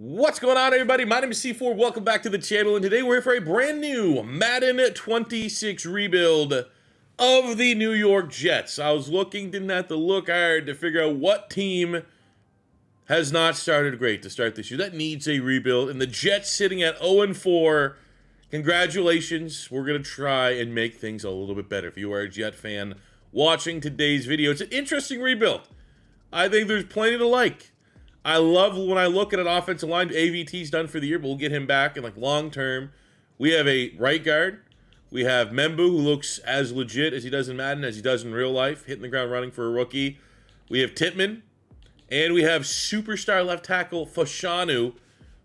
What's going on, everybody? My name is C4. Welcome back to the channel, and today we're here for a brand new Madden 26 rebuild of the New York Jets. I was looking, didn't have to look hard to figure out what team has not started great to start this year that needs a rebuild, and the Jets sitting at 0-4. Congratulations. We're going to try and make things a little bit better. If you are a Jet fan watching today's video, it's an interesting rebuild. I think there's plenty to like. I love when I look at an offensive line. AVT's done for the year, but we'll get him back in like long term. We have a right guard. We have Membu, who looks as legit as he does in Madden as he does in real life, hitting the ground running for a rookie. We have Titman, and we have superstar left tackle Fashanu,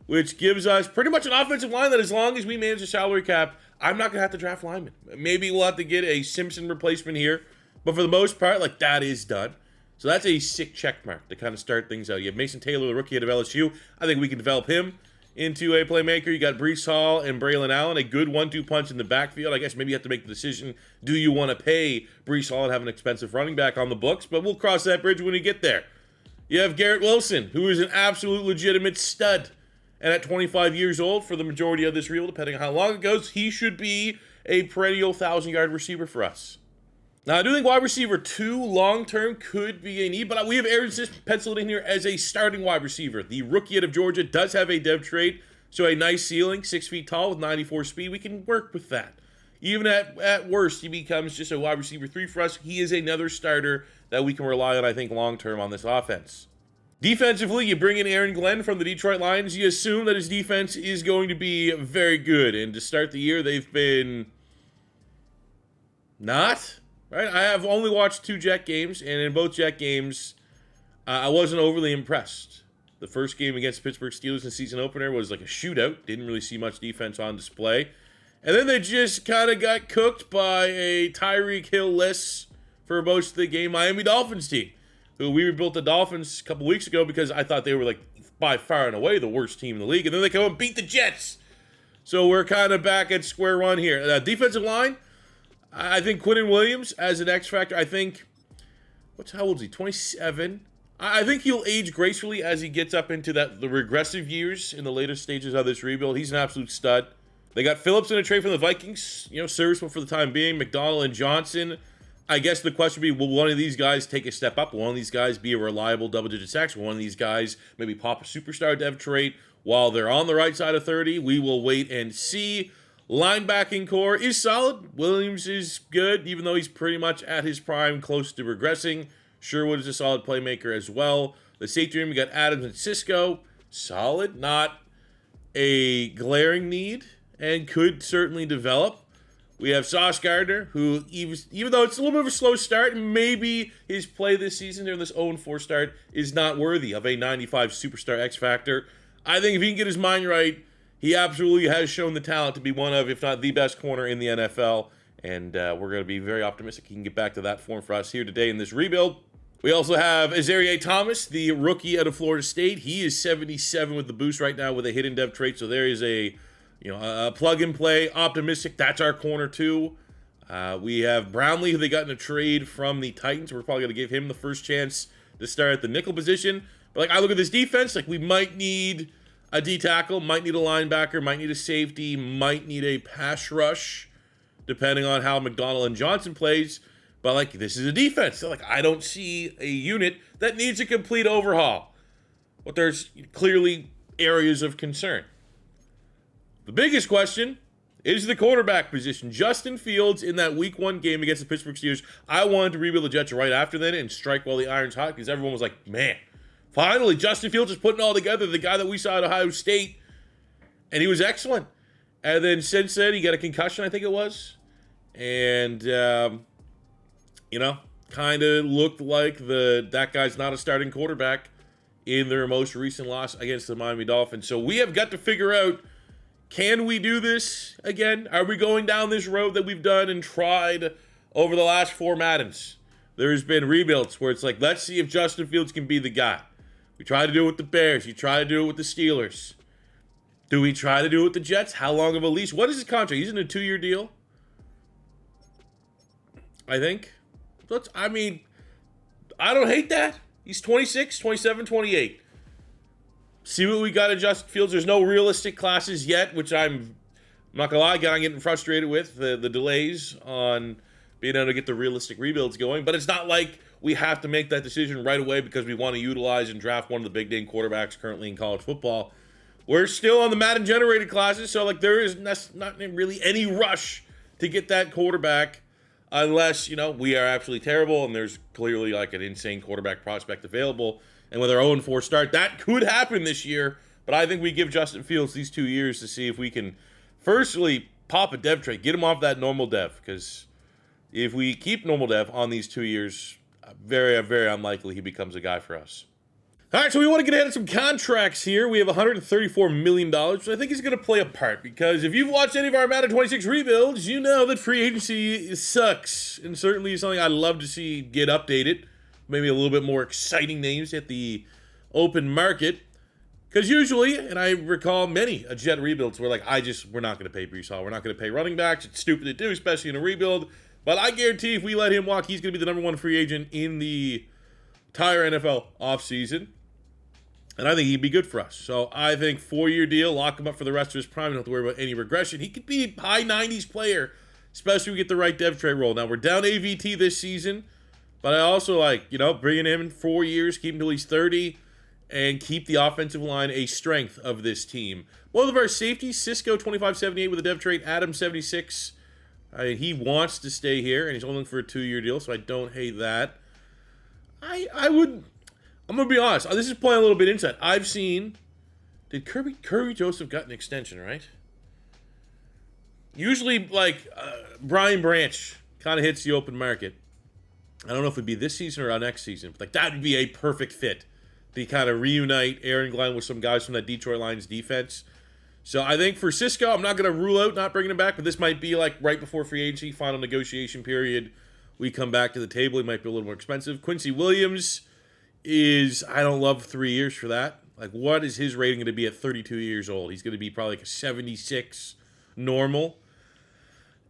which gives us pretty much an offensive line that, as long as we manage the salary cap, I'm not gonna have to draft linemen. Maybe we'll have to get a Simpson replacement here, but for the most part, like, that is done. So that's a sick check mark to kind of start things out. You have Mason Taylor, the rookie out of LSU. I think we can develop him into a playmaker. You got Breece Hall and Braylon Allen, a good 1-2 punch in the backfield. I guess maybe you have to make the decision, do you want to pay Breece Hall and have an expensive running back on the books? But we'll cross that bridge when we get there. You have Garrett Wilson, who is an absolute legitimate stud. And at 25 years old, for the majority of this reel, depending on how long it goes, he should be a perennial 1,000-yard receiver for us. Now, I do think wide receiver 2 long-term could be a need, but we have Aaron Smith penciled in here as a starting wide receiver. The rookie out of Georgia does have a dev trait, so a nice ceiling, 6 feet tall with 94 speed. We can work with that. Even at worst, he becomes just a wide receiver 3 for us. He is another starter that we can rely on, I think, long-term on this offense. Defensively, you bring in Aaron Glenn from the Detroit Lions. You assume that his defense is going to be very good, and to start the year, they've been not. Right, I have only watched 2 Jet games, and in both Jet games, I wasn't overly impressed. The first game against the Pittsburgh Steelers in the season opener was like a shootout. Didn't really see much defense on display. And then they just kind of got cooked by a Tyreek Hill-less for most of the game Miami Dolphins team, who we rebuilt the Dolphins a couple weeks ago because I thought they were like by far and away the worst team in the league. And then they come and beat the Jets. So we're kind of back at square one here. Defensive line, I think Quinnen Williams as an X factor. I think, how old is he? 27. I think he'll age gracefully as he gets up into the regressive years in the later stages of this rebuild. He's an absolute stud. They got Phillips in a trade from the Vikings, serviceable for the time being. McDonald and Johnson. I guess the question would be, will one of these guys take a step up? Will one of these guys be a reliable double-digit sacks? Will one of these guys maybe pop a superstar dev trait while they're on the right side of 30? We will wait and see. Linebacking core is solid. Williams is good, even though he's pretty much at his prime, close to regressing. Sherwood is a solid playmaker as well. The safety room, we got Adams and Cisco. Solid, not a glaring need, and could certainly develop. We have Sauce Gardner, who, even though it's a little bit of a slow start, maybe his play this season during this 0-4 start is not worthy of a 95 superstar X factor. I think if he can get his mind right, he absolutely has shown the talent to be one of, if not the best corner in the NFL, and we're going to be very optimistic he can get back to that form for us here today in this rebuild. We also have Azareye'h Thomas, the rookie out of Florida State. He is 77 with the boost right now with a hidden dev trait, so there is a plug-and-play, optimistic. That's our corner too. We have Brownlee, who they got in a trade from the Titans. We're probably going to give him the first chance to start at the nickel position. But I look at this defense, we might need a D-tackle, might need a linebacker, might need a safety, might need a pass rush, depending on how McDonald and Johnson plays. But, this is a defense. So, I don't see a unit that needs a complete overhaul. But there's clearly areas of concern. The biggest question is the quarterback position. Justin Fields in that Week 1 game against the Pittsburgh Steelers, I wanted to rebuild the Jets right after that and strike while the iron's hot because everyone was like, man, finally, Justin Fields is putting it all together, the guy that we saw at Ohio State, and he was excellent. And then since then, he got a concussion, I think it was, and, kind of looked like that guy's not a starting quarterback in their most recent loss against the Miami Dolphins. So we have got to figure out, can we do this again? Are we going down this road that we've done and tried over the last 4 Maddens? There's been rebuilds where it's let's see if Justin Fields can be the guy. We try to do it with the Bears. You try to do it with the Steelers. Do we try to do it with the Jets? How long of a leash? What is his contract? He's in a 2-year deal, I think. I don't hate that. He's 26, 27, 28. See what we got at Justin Fields. There's no realistic classes yet, which I'm not going to lie, I'm getting frustrated with the delays on being able to get the realistic rebuilds going. But it's not like we have to make that decision right away because we want to utilize and draft one of the big name quarterbacks currently in college football. We're still on the Madden generated classes, so like there is not really any rush to get that quarterback unless, we are absolutely terrible and there's clearly like an insane quarterback prospect available. And with our 0-4 start, that could happen this year. But I think we give Justin Fields these 2 years to see if we can firstly pop a dev trade, get him off that normal dev. Because if we keep normal dev on these 2 years, very, very unlikely he becomes a guy for us. All right, so we want to get ahead of some contracts here. We have $134 million, which I think is going to play a part. Because if you've watched any of our Madden 26 rebuilds, you know that free agency sucks. And certainly something I'd love to see get updated. Maybe a little bit more exciting names at the open market. Because usually, and I recall many a Jet rebuilds where like, we're not going to pay Breece Hall. We're not going to pay running backs. It's stupid to do, especially in a rebuild. But I guarantee if we let him walk, he's going to be the number one free agent in the entire NFL offseason. And I think he'd be good for us. So I think 4-year deal, lock him up for the rest of his prime. Don't have to worry about any regression. He could be a high 90s player, especially if we get the right dev trade role. Now, we're down AVT this season. But I also like, bringing him in 4 years, keep him until he's 30, and keep the offensive line a strength of this team. Both of our safeties, Cisco 25.78 with a dev trade, Adam 76. He wants to stay here, and he's only looking for a 2-year deal, so I don't hate that. I'm going to be honest. This is playing a little bit inside. I've seen, did Curry Joseph got an extension, right? Usually, Brian Branch kind of hits the open market. I don't know if it'd be this season or next season. But that would be a perfect fit to kind of reunite Aaron Glenn with some guys from that Detroit Lions defense. So I think for Cisco, I'm not going to rule out not bringing him back, but this might be like right before free agency, final negotiation period. We come back to the table. He might be a little more expensive. Quincy Williams I don't love 3 years for that. Like, what is his rating going to be at 32 years old? He's going to be probably like a 76 normal.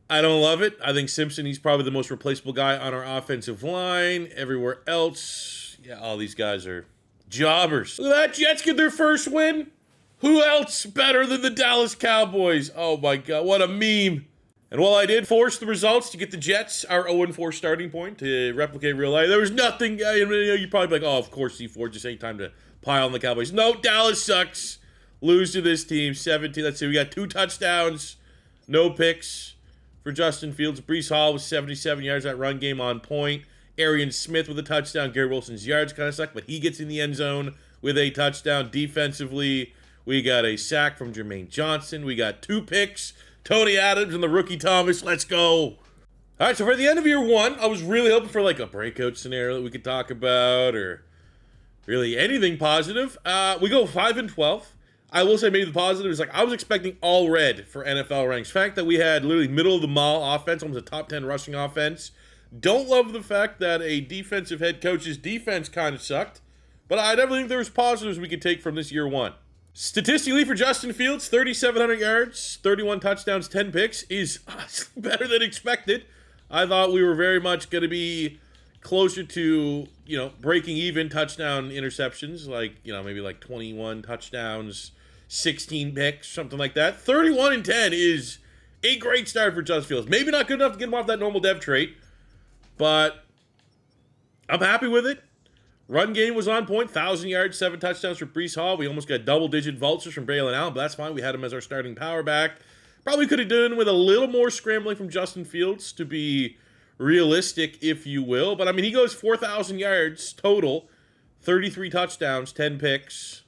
I don't love it. I think Simpson, he's probably the most replaceable guy on our offensive line. Everywhere else, all these guys are jobbers. Look at that. Jets get their first win. Who else better than the Dallas Cowboys? Oh, my God. What a meme. And while I did force the results to get the Jets, our 0-4 starting point, to replicate real life, there was nothing. You'd probably be like, oh, of course, C4, just ain't time to pile on the Cowboys. No, Dallas sucks. Lose to this team, 17. Let's see, we got 2 touchdowns, no picks for Justin Fields. Breece Hall with 77 yards, that run game on point. Arian Smith with a touchdown. Garrett Wilson's yards kind of suck, but he gets in the end zone with a touchdown. Defensively, we got a sack from Jermaine Johnson. We got 2 picks. Tony Adams and the rookie Thomas. Let's go. All right, so for the end of year 1, I was really hoping for like a breakout scenario that we could talk about or really anything positive. We go 5-12. I will say maybe the positive is like I was expecting all red for NFL ranks. The fact that we had literally middle of the mall offense, almost a top 10 rushing offense. Don't love the fact that a defensive head coach's defense kind of sucked. But I definitely think there was positives we could take from this year 1. Statistically, for Justin Fields, 3,700 yards, 31 touchdowns, 10 picks is better than expected. I thought we were very much going to be closer to, breaking even touchdown interceptions, maybe like 21 touchdowns, 16 picks, something like that. 31 and 10 is a great start for Justin Fields. Maybe not good enough to get him off that normal dev trait, but I'm happy with it. Run game was on point, 1,000 yards, 7 touchdowns for Breece Hall. We almost got double-digit vultures from Braylon Allen, but that's fine. We had him as our starting power back. Probably could have done with a little more scrambling from Justin Fields to be realistic, if you will. But, he goes 4,000 yards total, 33 touchdowns, 10 picks,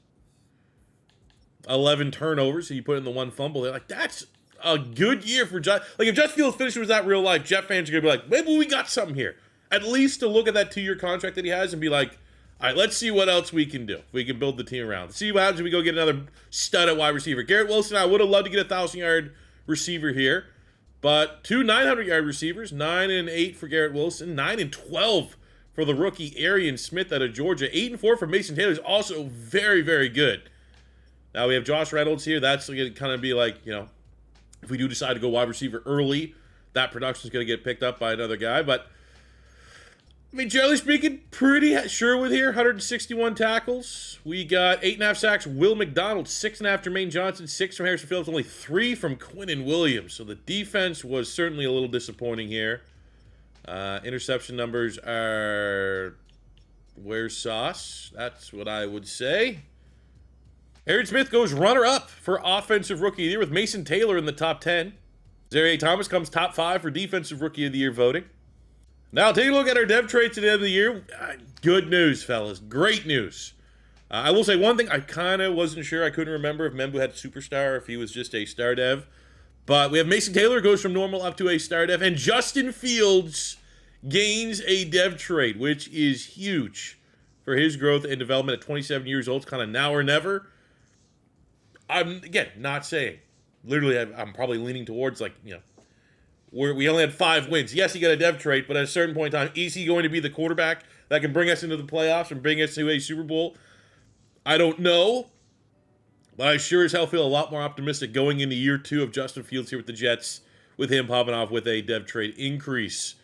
11 turnovers. So you put in the 1 fumble. They're like, that's a good year for Justin. Like, if Justin Fields finishes with that real life, Jet fans are going to be like, maybe we got something here. At least to look at that 2-year contract that he has and be like, all right, let's see what else we can do. We can build the team around. See what happens if we go get another stud at wide receiver. Garrett Wilson, I would have loved to get a 1,000-yard receiver here. But 2 900-yard receivers, 9 and 8 for Garrett Wilson, 9 and 12 for the rookie Arian Smith out of Georgia. 8 and 4 for Mason Taylor is also very, very good. Now we have Josh Reynolds here. That's going to kind of be like, if we do decide to go wide receiver early, that production is going to get picked up by another guy. But I mean, generally speaking, pretty sure with here. 161 tackles. We got 8.5 sacks. Will McDonald, 6.5 Jermaine Johnson, 6 from Harrison Phillips, only 3 from Quinnen Williams. So the defense was certainly a little disappointing here. Interception numbers are where's Sauce? That's what I would say. Aaron Smith goes runner-up for Offensive Rookie of the Year with Mason Taylor in the top 10. Zaire Thomas comes top 5 for Defensive Rookie of the Year voting. Now, take a look at our dev traits at the end of the year. Good news, fellas. Great news. I will say one thing. I kind of wasn't sure. I couldn't remember if Membu had a superstar or if he was just a star dev. But we have Mason Taylor goes from normal up to a star dev. And Justin Fields gains a dev trait, which is huge for his growth and development at 27 years old. It's kind of now or never. I'm, again, not saying. Literally, I'm probably leaning towards, like, you know, we only had 5 wins. Yes, he got a dev trait, but at a certain point in time, is he going to be the quarterback that can bring us into the playoffs and bring us to a Super Bowl? I don't know, but I sure as hell feel a lot more optimistic going into year 2 of Justin Fields here with the Jets, with him popping off with a dev trait increase.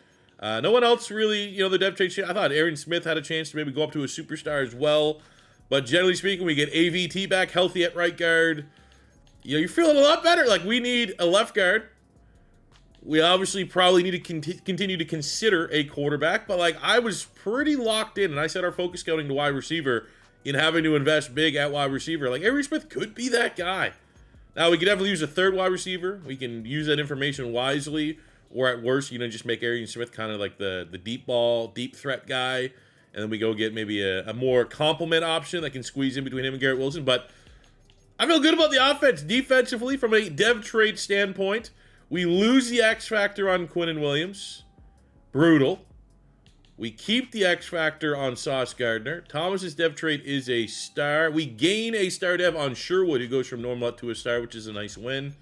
No one else really, you know, the dev trait. I thought Aaron Smith had a chance to maybe go up to a superstar as well, but generally speaking, we get AVT back healthy at right guard. You know, you're feeling a lot better. Like, we need a left guard. We obviously probably need to continue to consider a quarterback, but like I was pretty locked in, and I set our focus scouting to wide receiver in having to invest big at wide receiver. Like Aaron Smith could be that guy. Now we could definitely use a third wide receiver. We can use that information wisely, or at worst, you know, just make Aaron Smith kind of like the deep ball, deep threat guy, and then we go get maybe a more complement option that can squeeze in between him and Garrett Wilson. But I feel good about the offense defensively from a dev trait standpoint. We lose the X Factor on Quinnen Williams. Brutal. We keep the X Factor on Sauce Gardner. Thomas's dev trait is a star. We gain a star dev on Sherwood, who goes from normal up to a star, which is a nice win.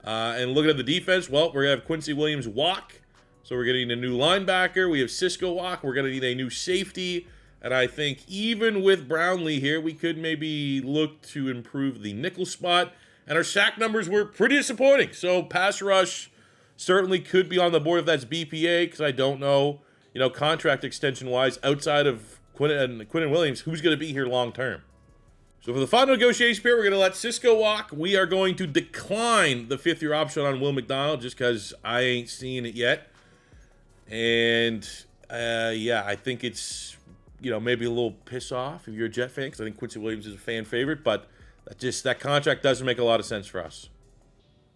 And looking at the defense, well, we're going to have Quincy Williams walk. So we're getting a new linebacker. We have Cisco walk. We're going to need a new safety. And I think even with Brownlee here, we could maybe look to improve the nickel spot. And our sack numbers were pretty disappointing. So pass rush certainly could be on the board if that's BPA, because I don't know, you know, contract extension-wise, outside of Quinnen Williams, who's going to be here long-term. So for the final negotiation period, we're going to let Cisco walk. We are going to decline the 5th-year option on Will McDonald just because I ain't seen it yet. And, yeah, I think it's, you know, maybe a little piss-off if you're a Jet fan, because I think Quincy Williams is a fan favorite, but that contract doesn't make a lot of sense for us.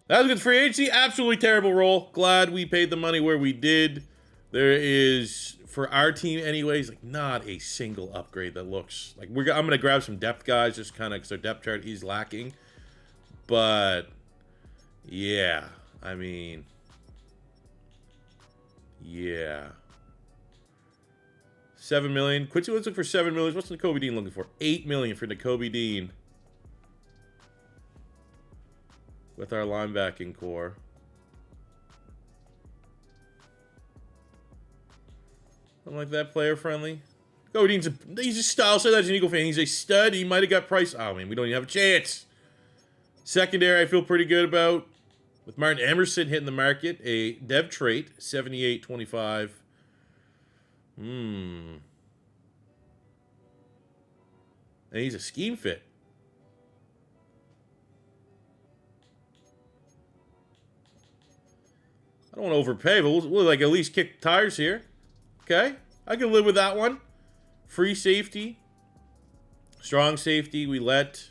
That was a good free agency. Absolutely terrible role. Glad we paid the money where we did. There is, for our team anyways, like not a single upgrade that looks like I'm going to grab some depth guys just kind of because their depth chart is lacking. But, yeah, I mean, yeah. $7 million. Quincy Williams looking for $7 million. What's Nakobe Dean looking for? $8 million for Nakobe Dean. With our linebacking core. Something like that, player friendly. Go, he's a style, so that's an Eagle fan. He's a stud. He might have got priced. Oh, man, we don't even have a chance. Secondary, I feel pretty good about. With Martin Emerson hitting the market. A dev trait, 78-25. And he's a scheme fit. I don't want to overpay, but we'll like at least kick tires here. Okay, I can live with that one. Free safety, strong safety. We let.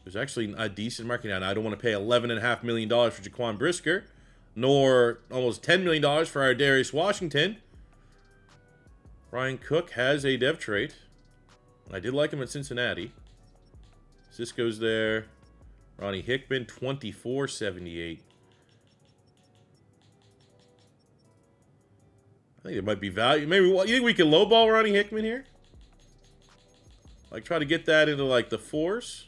There's actually a decent market now. I don't want to pay $11.5 million for Jaquan Brisker, nor almost $10 million for our Darius Washington. Ryan Cook has a dev trait. I did like him at Cincinnati. Cisco's there. Ronnie Hickman, 24.78. I think there might be value. Maybe you think we can lowball Ronnie Hickman here? Like try to get that into like the 4s.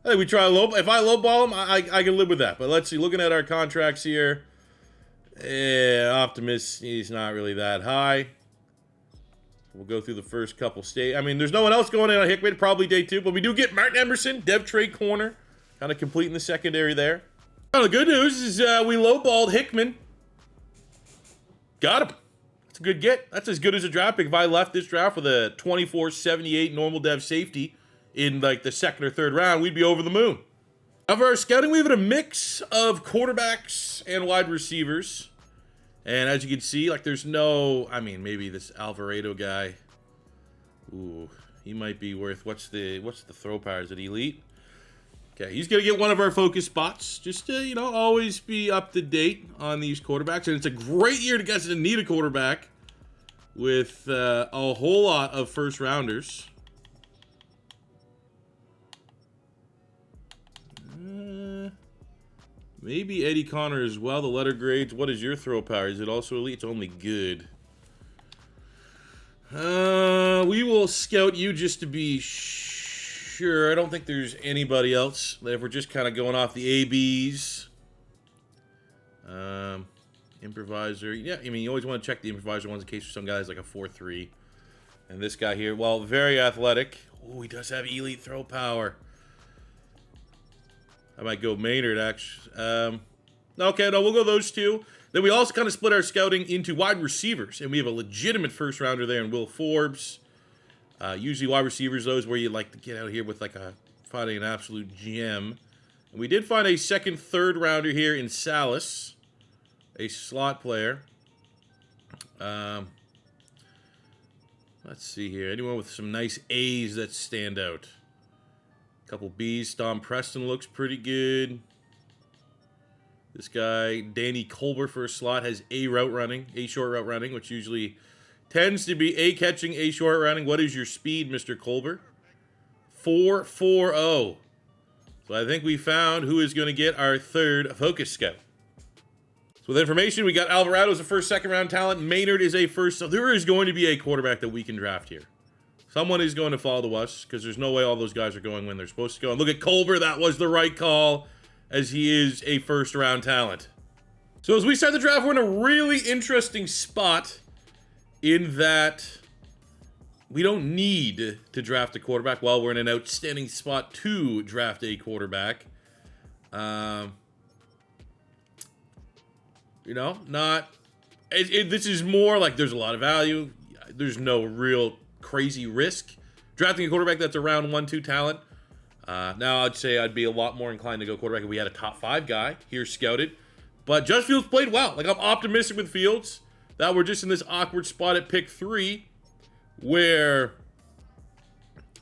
I think we try if I lowball him, I can live with that. But let's see. Looking at our contracts here, Optimus, he's not really that high. We'll go through the first couple stages. I mean, there's no one else going in on Hickman. Probably day 2, but we do get Martin Emerson, dev trade corner, kind of completing the secondary there. Well, the good news is we lowballed Hickman. Got him. It's a good get. That's as good as a draft pick. If I left this draft with a 24-78 normal dev safety in like the second or third round, we'd be over the moon. Now for our scouting, we have a mix of quarterbacks and wide receivers. And as you can see, like there's no, I mean, maybe this Alvarado guy. Ooh, he might be worth, what's the throw power? Is it elite? Okay, he's going to get one of our focus spots. Just to, you know, always be up to date on these quarterbacks. And it's a great year to guys that need a quarterback with a whole lot of first rounders. Maybe Eddie Connor as well. The letter grades. What is your throw power? Is it also elite? It's only good. We will scout you just to be sure. I don't think there's anybody else. If we're just kind of going off the ABs. Improviser. Yeah, I mean, you always want to check the improviser ones in case some guy has like a 4-3. And this guy here, well, very athletic. Oh, he does have elite throw power. I might go Maynard, actually. Okay, no, we'll go those two. Then we also kind of split our scouting into wide receivers. And we have a legitimate first rounder there in Will Forbes. Usually wide receivers, those where you like to get out here with like finding an absolute gem. And we did find a second, third rounder here in Salas. A slot player. Let's see here. Anyone with some nice A's that stand out? Couple B's. Dom Preston looks pretty good. This guy, Danny Colbert for a slot, has A short route running, which usually tends to be A catching, A short running. What is your speed, Mr. Colbert? 4.40. So I think we found who is going to get our third focus scout. So with information, we got Alvarado as a first, second round talent. Maynard is a first. So there is going to be a quarterback that we can draft here. Someone is going to fall to us because there's no way all those guys are going when they're supposed to go. And look at Colbert. That was the right call as he is a first-round talent. So as we start the draft, we're in a really interesting spot in that we don't need to draft a quarterback while we're in an outstanding spot to draft a quarterback. You know, this is more like there's a lot of value. There's no real crazy risk drafting a quarterback that's a round 1-2 talent. Now I'd say I'd be a lot more inclined to go quarterback if we had a top 5 guy here scouted. But Justin Fields played well. Like, I'm optimistic with Fields that we're just in this awkward spot at pick 3 where,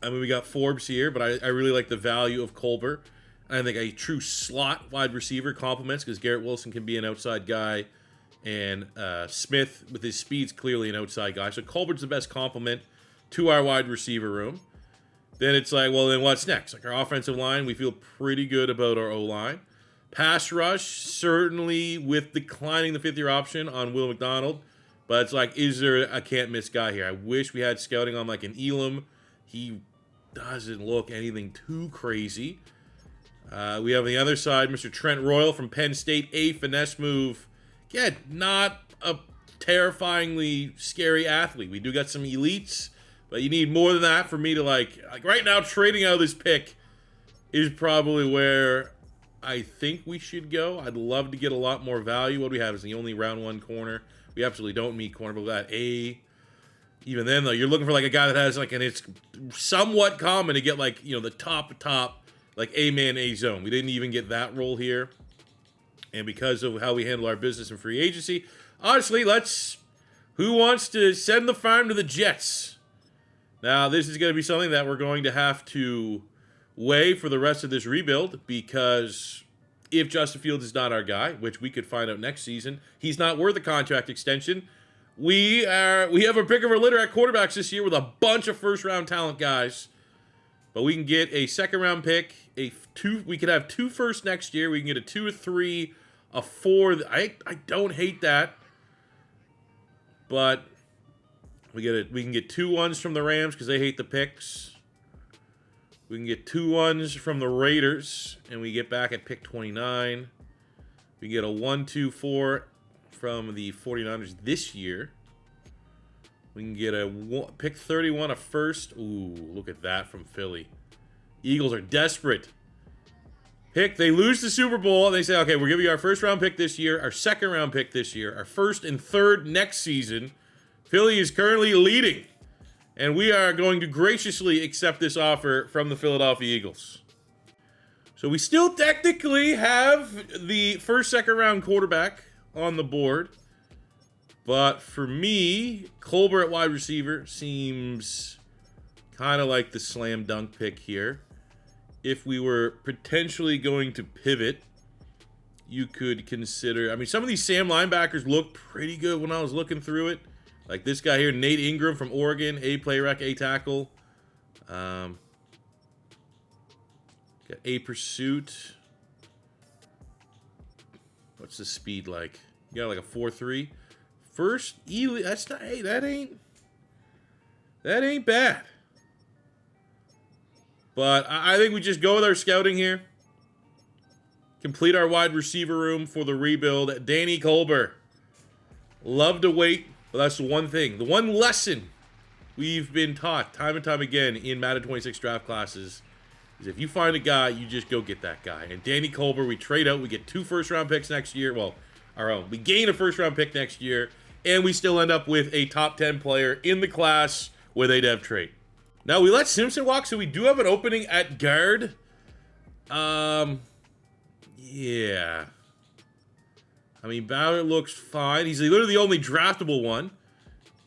I mean, we got Forbes here, but I really like the value of Colbert. I think a true slot wide receiver complements because Garrett Wilson can be an outside guy and Smith with his speed's clearly an outside guy. So Colbert's the best complement to our wide receiver room. Then it's like, well, then what's next? Like, our offensive line, we feel pretty good about our O-line. Pass rush, certainly with declining the 5th-year option on Will McDonald. But it's like, is there a can't-miss guy here? I wish we had scouting on like an Elam. He doesn't look anything too crazy. We have on the other side, Mr. Trent Royal from Penn State, a finesse move. Again, not a terrifyingly scary athlete. We do got some elites. But you need more than that for me to like right now, trading out of this pick is probably where I think we should go. I'd love to get a lot more value. What we have is the only round 1 corner. We absolutely don't meet corner, but with that A. Even then, though, you're looking for like a guy that has like, and it's somewhat common to get like, you know, the top, like A-man, A-zone. We didn't even get that role here. And because of how we handle our business and free agency, honestly, who wants to send the farm to the Jets? Now, this is going to be something that we're going to have to weigh for the rest of this rebuild because if Justin Fields is not our guy, which we could find out next season, he's not worth a contract extension. We have a pick of our litter at quarterbacks this year with a bunch of first-round talent guys. But we can get a second-round pick, we could have 2 firsts next year. We can get a 2 or 3, a 4. I don't hate that. But we can get 2 1s from the Rams because they hate the picks. We can get 2 1s from the Raiders, and we get back at pick 29. We get a 1-2-4 from the 49ers this year. We can get a pick 31, a first. Ooh, look at that from Philly. Eagles are desperate. They lose the Super Bowl, and they say, okay, we'll give you our first-round pick this year, our second-round pick this year, our first and third next season. Philly is currently leading, and we are going to graciously accept this offer from the Philadelphia Eagles. So we still technically have the first, second round quarterback on the board. But for me, Colbert at wide receiver seems kind of like the slam dunk pick here. If we were potentially going to pivot, you could consider... I mean, some of these Sam linebackers look pretty good when I was looking through it. Like this guy here, Nate Ingram from Oregon, A play rec, A tackle. Got A pursuit. What's the speed like? You got like a 4.3. First, Ely, that's not... Hey, that ain't bad. But I think we just go with our scouting here. Complete our wide receiver room for the rebuild. Danny Colbert. Love to wait, but that's the one thing. The one lesson we've been taught time and time again in Madden 26 draft classes is if you find a guy, you just go get that guy. And Danny Colbert, we trade out. We get 2 first-round picks next year. Well, our own. We gain a first-round pick next year, and we still end up with a top 10 player in the class with a dev trade. Now, we let Simpson walk, so we do have an opening at guard. Yeah. I mean, Ballard looks fine. He's literally the only draftable one.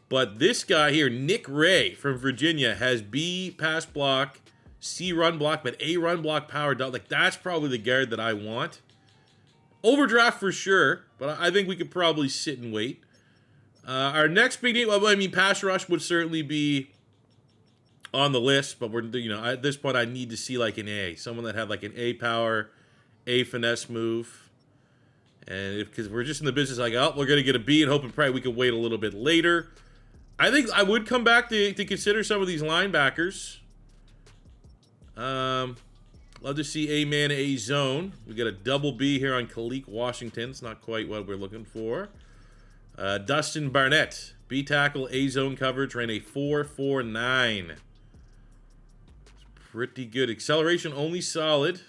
But this guy here, Nick Ray from Virginia, has B pass block, C run block, but A run block power. Like, that's probably the guard that I want. Overdraft for sure, but I think we could probably sit and wait. Our next big need, well, I mean, pass rush would certainly be on the list, but we're, you know, at this point, I need to see like an A, someone that had like an A power, A finesse move, and because we're just in the business, like, oh, we're gonna get a B and hope and pray we can wait a little bit later. I think I would come back to consider some of these linebackers. Love to see A man, A zone. We got a double B here on Kalik Washington. It's not quite what we're looking for. Dustin Barnett, B tackle, A zone coverage, ran a 4.49. Pretty good. Acceleration only solid.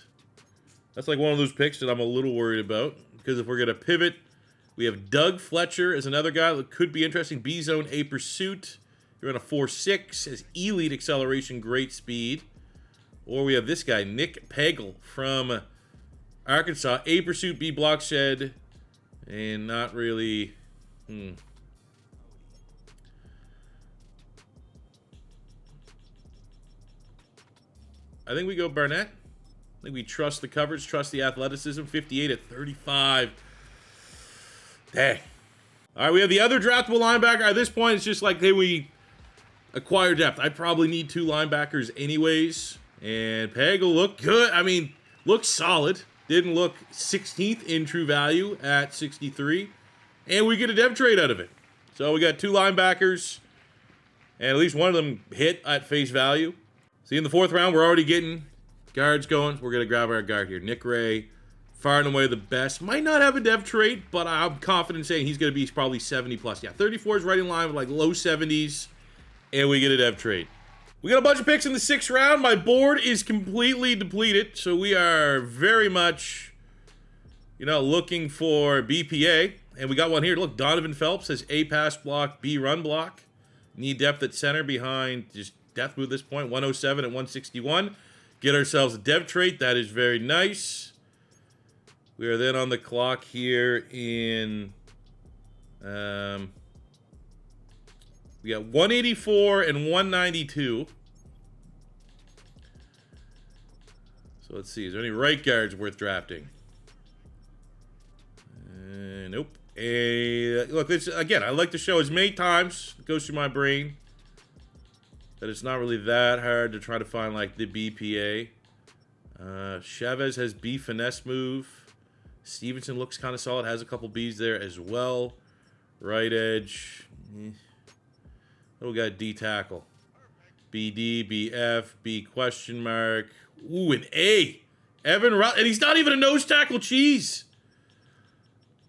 That's like one of those picks that I'm a little worried about. Because if we're going to pivot, we have Doug Fletcher as another guy that could be interesting. B zone, A pursuit. You're on a 4.6. Has elite acceleration, great speed. Or we have this guy, Nick Pagel from Arkansas. A pursuit, B block shed. And not really... I think we go Barnett. I think we trust the coverage, trust the athleticism. 58 at 35. Dang. All right, we have the other draftable linebacker. At this point, it's just like, hey, we acquire depth. I probably need 2 linebackers anyways. And Pagel looked good. I mean, looked solid. Didn't look 16th in true value at 63. And we get a dev trade out of it. So we got 2 linebackers. And at least one of them hit at face value. See, in the 4th round, we're already getting guards going. We're going to grab our guard here. Nick Ray, far and away the best. Might not have a dev trait, but I'm confident saying he's going to be probably 70 plus. Yeah, 34 is right in line with like low 70s, and we get a dev trait. We got a bunch of picks in the 6th round. My board is completely depleted, so we are very much, you know, looking for BPA. And we got one here. Look, Donovan Phelps has A pass block, B run block. Need depth at center behind just depth move at this point, 107 at 161. Get ourselves a dev trait. That is very nice. We are then on the clock here in... we got 184 and 192. So let's see. Is there any right guards worth drafting? Nope. Look, this again, I like to show as many times it goes through my brain that it's not really that hard to try to find like the BPA. Chavez has B finesse move. Stevenson looks kind of solid, has a couple B's there as well. Right edge. Little guy D tackle. BD, BF, B question mark. Ooh, an A. Evan Russell, and he's not even a nose tackle. Cheese.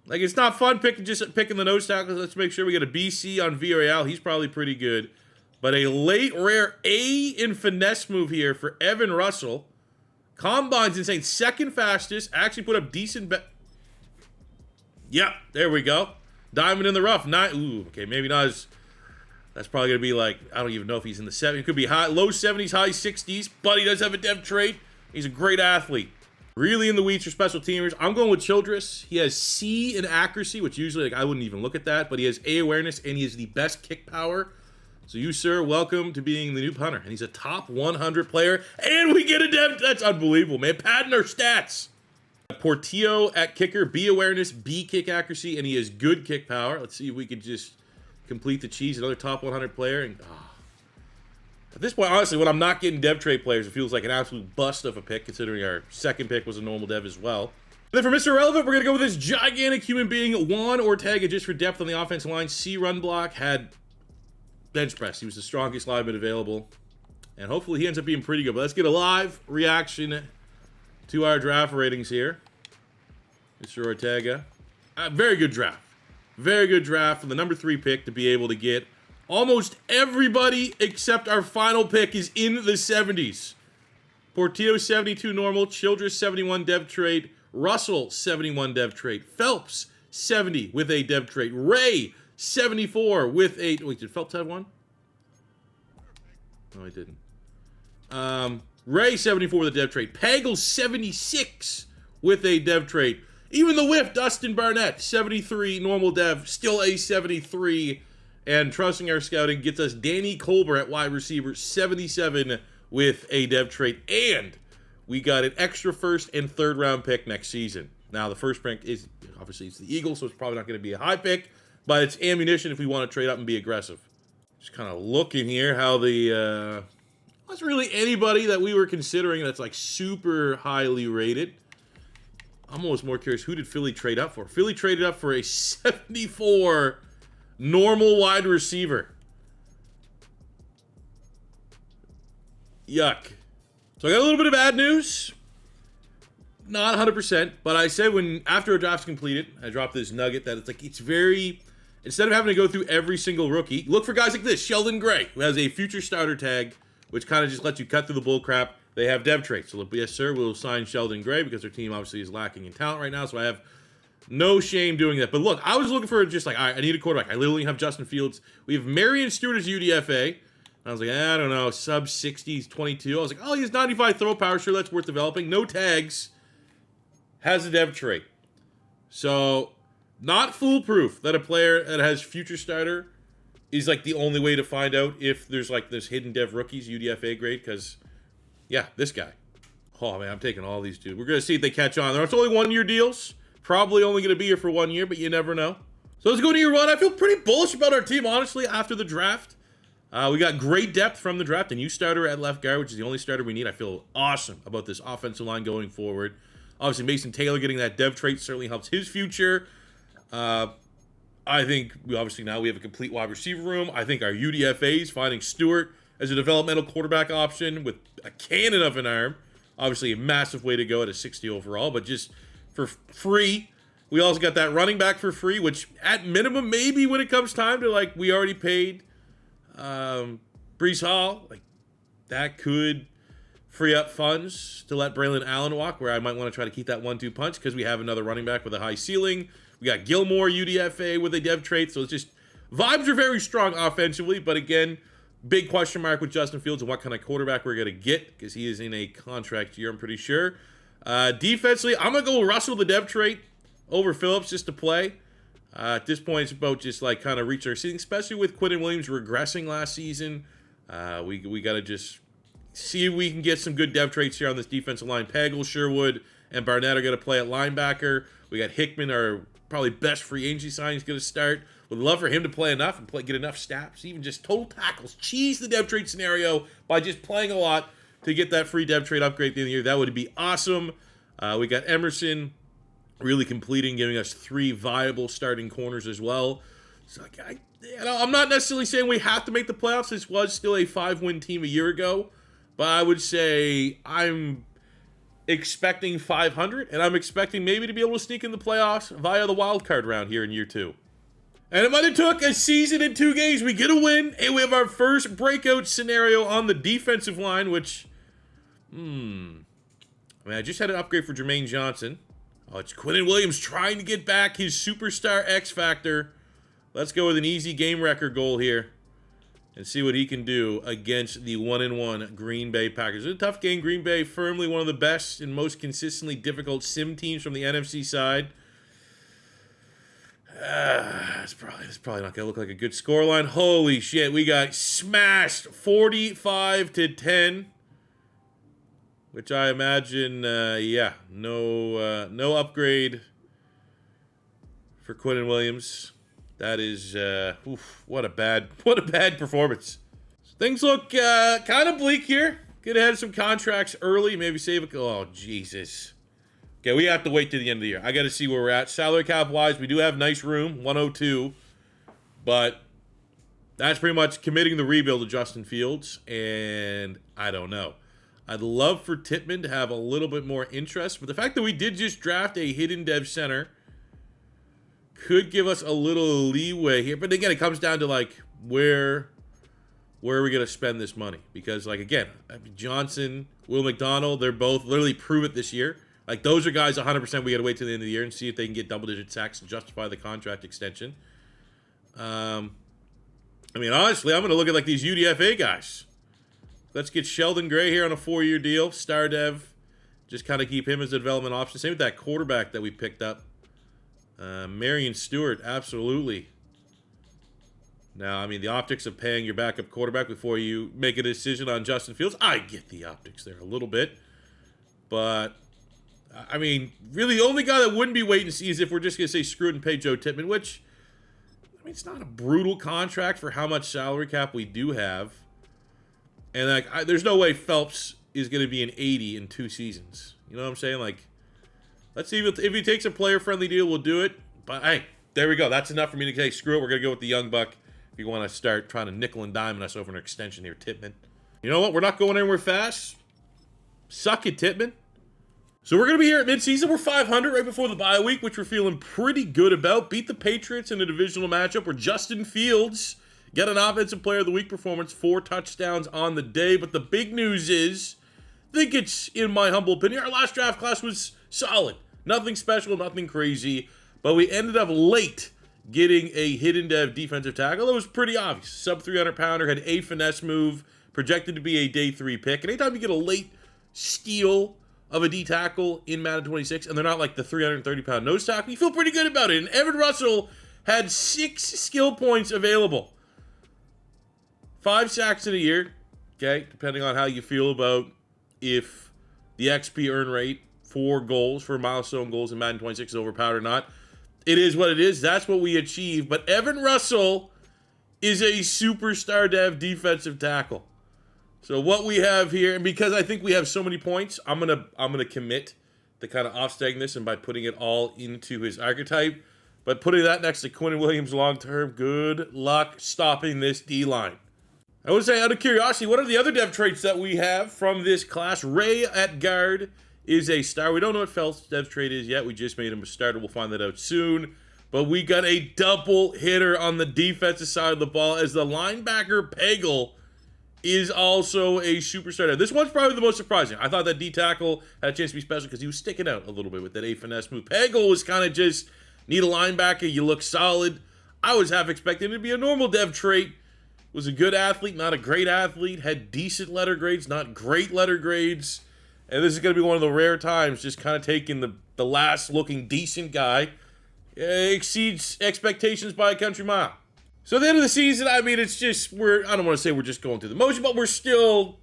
Like, it's not fun picking the nose tackles. Let's make sure we get a BC on Villarreal. He's probably pretty good. But a late, rare A in finesse move here for Evan Russell. Combine's insane. 2nd fastest. Actually put up decent bet. Yeah, there we go. Diamond in the rough. Ooh, okay, maybe not as That's probably going to be like, I don't even know if he's in the 70s. It could be low 70s, high 60s, but he does have a dev trait. He's a great athlete. Really in the weeds for special teamers. I'm going with Childress. He has C in accuracy, which usually like, I wouldn't even look at that, but he has A awareness, and he has the best kick power. So you, sir, welcome to being the new punter. And he's a top 100 player, and we get a dev. That's unbelievable, man. Padding our stats. Portillo at kicker, B awareness, B kick accuracy, and he has good kick power. Let's see if we could just complete the cheese. Another top 100 player. And at this point, honestly, when I'm not getting dev trait players, it feels like an absolute bust of a pick, considering our second pick was a normal dev as well. And then for Mr. Relevant, we're going to go with this gigantic human being, Juan Ortega, just for depth on the offensive line. C run block, had bench press. He was the strongest lineman available. And hopefully he ends up being pretty good. But let's get a live reaction to our draft ratings here. Mr. Ortega. Very good draft. Very good draft for the number 3 pick to be able to get almost everybody except our final pick is in the 70s. Portillo, 72 normal. Childress, 71 dev trait. Russell, 71 dev trait. Phelps, 70 with a dev trait. Ray, 74 with a... Wait, did Phelps have one? No, he didn't. Ray, 74 with a dev trait. Pagel, 76 with a dev trait. Even the whiff, Dustin Barnett, 73 normal dev, still a 73. And trusting our scouting gets us Danny Colbert at wide receiver, 77 with a dev trait. And we got an extra first and third round pick next season. Now, the first pick is, obviously, it's the Eagles, so it's probably not going to be a high pick. But it's ammunition if we want to trade up and be aggressive. Just kind of looking here how the... wasn't really anybody that we were considering that's like super highly rated. I'm almost more curious, who did Philly trade up for? Philly traded up for a 74 normal wide receiver. Yuck. So I got a little bit of bad news. Not 100%, but I said when after a draft's completed, I dropped this nugget that it's like, it's very, instead of having to go through every single rookie, look for guys like this, Sheldon Gray, who has a future starter tag, which kind of just lets you cut through the bull crap. They have dev traits. So, yes, sir, we'll sign Sheldon Gray because their team obviously is lacking in talent right now. So I have no shame doing that. But look, I was looking for just like, all right, I need a quarterback. I literally have Justin Fields. We have Marion Stewart as UDFA. And I was like, I don't know, sub 60s, 22. I was like, oh, he has 95 throw power. Sure, that's worth developing. No tags. Has a dev trait. So, not foolproof that a player that has future starter is like the only way to find out if there's like this hidden dev rookies UDFA grade, because yeah, this guy. Oh man, I'm taking all these dudes. We're gonna see if they catch on. It's only 1 year deals. Probably only gonna be here for 1 year, but you never know. So let's go to year 1. I feel pretty bullish about our team, honestly, after the draft. We got great depth from the draft. A new starter at left guard, which is the only starter we need. I feel awesome about this offensive line going forward. Obviously, Mason Taylor getting that dev trait certainly helps his future. I think we obviously now we have a complete wide receiver room. I think our UDFAs, finding Stewart as a developmental quarterback option with a cannon of an arm. Obviously, a massive way to go at a 60 overall, but just for free. We also got that running back for free, which at minimum, maybe when it comes time to, like, we already paid Breece Hall, like, that could free up funds to let Braylon Allen walk, where I might want to try to keep that 1-2 punch because we have another running back with a high ceiling. We got Gilmore, UDFA with a dev trait, so it's just, vibes are very strong offensively, but again, big question mark with Justin Fields and what kind of quarterback we're going to get, because he is in a contract year, I'm pretty sure. Defensively, I'm going to go with Russell, the dev trait, over Phillips just to play. At this point, it's about just like kind of reach our ceiling, especially with Quinnen Williams regressing last season. We got to just see if we can get some good dev traits here on this defensive line. Pagel, Sherwood, and Barnett are going to play at linebacker. We got Hickman, our probably best free agency signing, is going to start. Would love for him to play enough and get enough snaps, even just total tackles. Cheese the dev trait scenario by just playing a lot to get that free dev trait upgrade at the end of the year. That would be awesome. We got Emerson really completing, giving us 3 viable starting corners as well. So I'm not necessarily saying we have to make the playoffs. This was still a 5-win team a year ago. But I would say I'm expecting 500, and I'm expecting maybe to be able to sneak in the playoffs via the wild card round here in year 2. And it might have took a season and 2 games. We get a win, and we have our first breakout scenario on the defensive line, which, I just had an upgrade for Jermaine Johnson. Oh, it's Quinnen Williams trying to get back his superstar X Factor. Let's go with an easy game record goal here. and see what he can do against the 1-1 Green Bay Packers. It's a tough game. Green Bay, firmly one of the best and most consistently difficult sim teams from the NFC side. It's probably not going to look like a good scoreline. Holy shit, we got smashed 45-10. Which I imagine, no upgrade for Quinnen Williams. That is, what a bad performance. So things look kind of bleak here. Could have had some contracts early, maybe save a. Oh Jesus. Okay, we have to wait to the end of the year. I got to see where we're at. Salary cap wise, we do have nice room, 102, but that's pretty much committing the rebuild to Justin Fields, and I don't know. I'd love for Tippmann to have a little bit more interest, but the fact that we did just draft a hidden dev center could give us a little leeway here. But again, it comes down to like where are we going to spend this money? Because like again, Johnson, Will McDonald, they're both literally prove it this year. Like those are guys 100% we got to wait till the end of the year and see if they can get double-digit sacks and justify the contract extension. I mean, honestly, I'm going to look at like these UDFA guys. Let's get Sheldon Gray here on a 4-year deal. Star Dev. Just kind of keep him as a development option. Same with that quarterback that we picked up. Marion Stewart, absolutely. Now, I mean, the optics of paying your backup quarterback before you make a decision on Justin Fields, I get the optics there a little bit. But, I mean, really the only guy that wouldn't be waiting to see is if we're just going to say screw it and pay Joe Tippmann, which, I mean, it's not a brutal contract for how much salary cap we do have. And like, there's no way Phelps is going to be an 80 in 2 seasons. You know what I'm saying? Like, let's see if he takes a player-friendly deal, we'll do it. But hey, there we go. That's enough for me to say, screw it. We're going to go with the young buck. If you want to start trying to nickel and dime us over an extension here, Tippmann. You know what? We're not going anywhere fast. Suck it, Tippmann. So we're going to be here at midseason. We're 500 right before the bye week, which we're feeling pretty good about. Beat the Patriots in a divisional matchup where Justin Fields got an offensive player of the week performance, 4 touchdowns on the day. But the big news is, I think it's, in my humble opinion, our last draft class was solid. Nothing special, nothing crazy. But we ended up late getting a hidden dev defensive tackle. It was pretty obvious. Sub 300 pounder, had a finesse move, projected to be a day 3 pick. And anytime you get a late steal of a D tackle in Madden 26, and they're not like the 330-pound nose tackle, you feel pretty good about it. And Evan Russell had 6 skill points available. 5 sacks in a year, okay, depending on how you feel about if the XP earn rate for goals, for milestone goals in Madden 26 is overpowered or not. It is what it is. That's what we achieved. But Evan Russell is a superstar dev defensive tackle. So what we have here, and because I think we have so many points, I'm gonna commit to kind of offsetting this and by putting it all into his archetype. But putting that next to Quinnen Williams long term, good luck stopping this D-line. I would say, out of curiosity, what are the other dev traits that we have from this class? Ray at guard is a star. We don't know what Phelps' dev trait is yet. We just made him a starter. We'll find that out soon. But we got a double hitter on the defensive side of the ball as the linebacker Pagel is also a superstar. This one's probably the most surprising. I thought that D tackle had a chance to be special because he was sticking out a little bit with that A finesse move. Pagel was kind of just, need a linebacker, you look solid. I was half expecting it to be a normal dev trait. Was a good athlete, not a great athlete. Had decent letter grades, not great letter grades. And this is going to be one of the rare times just kind of taking the last looking decent guy. Exceeds expectations by a country mile. So at the end of the season, I mean, it's just, I don't want to say we're just going through the motion, but we're still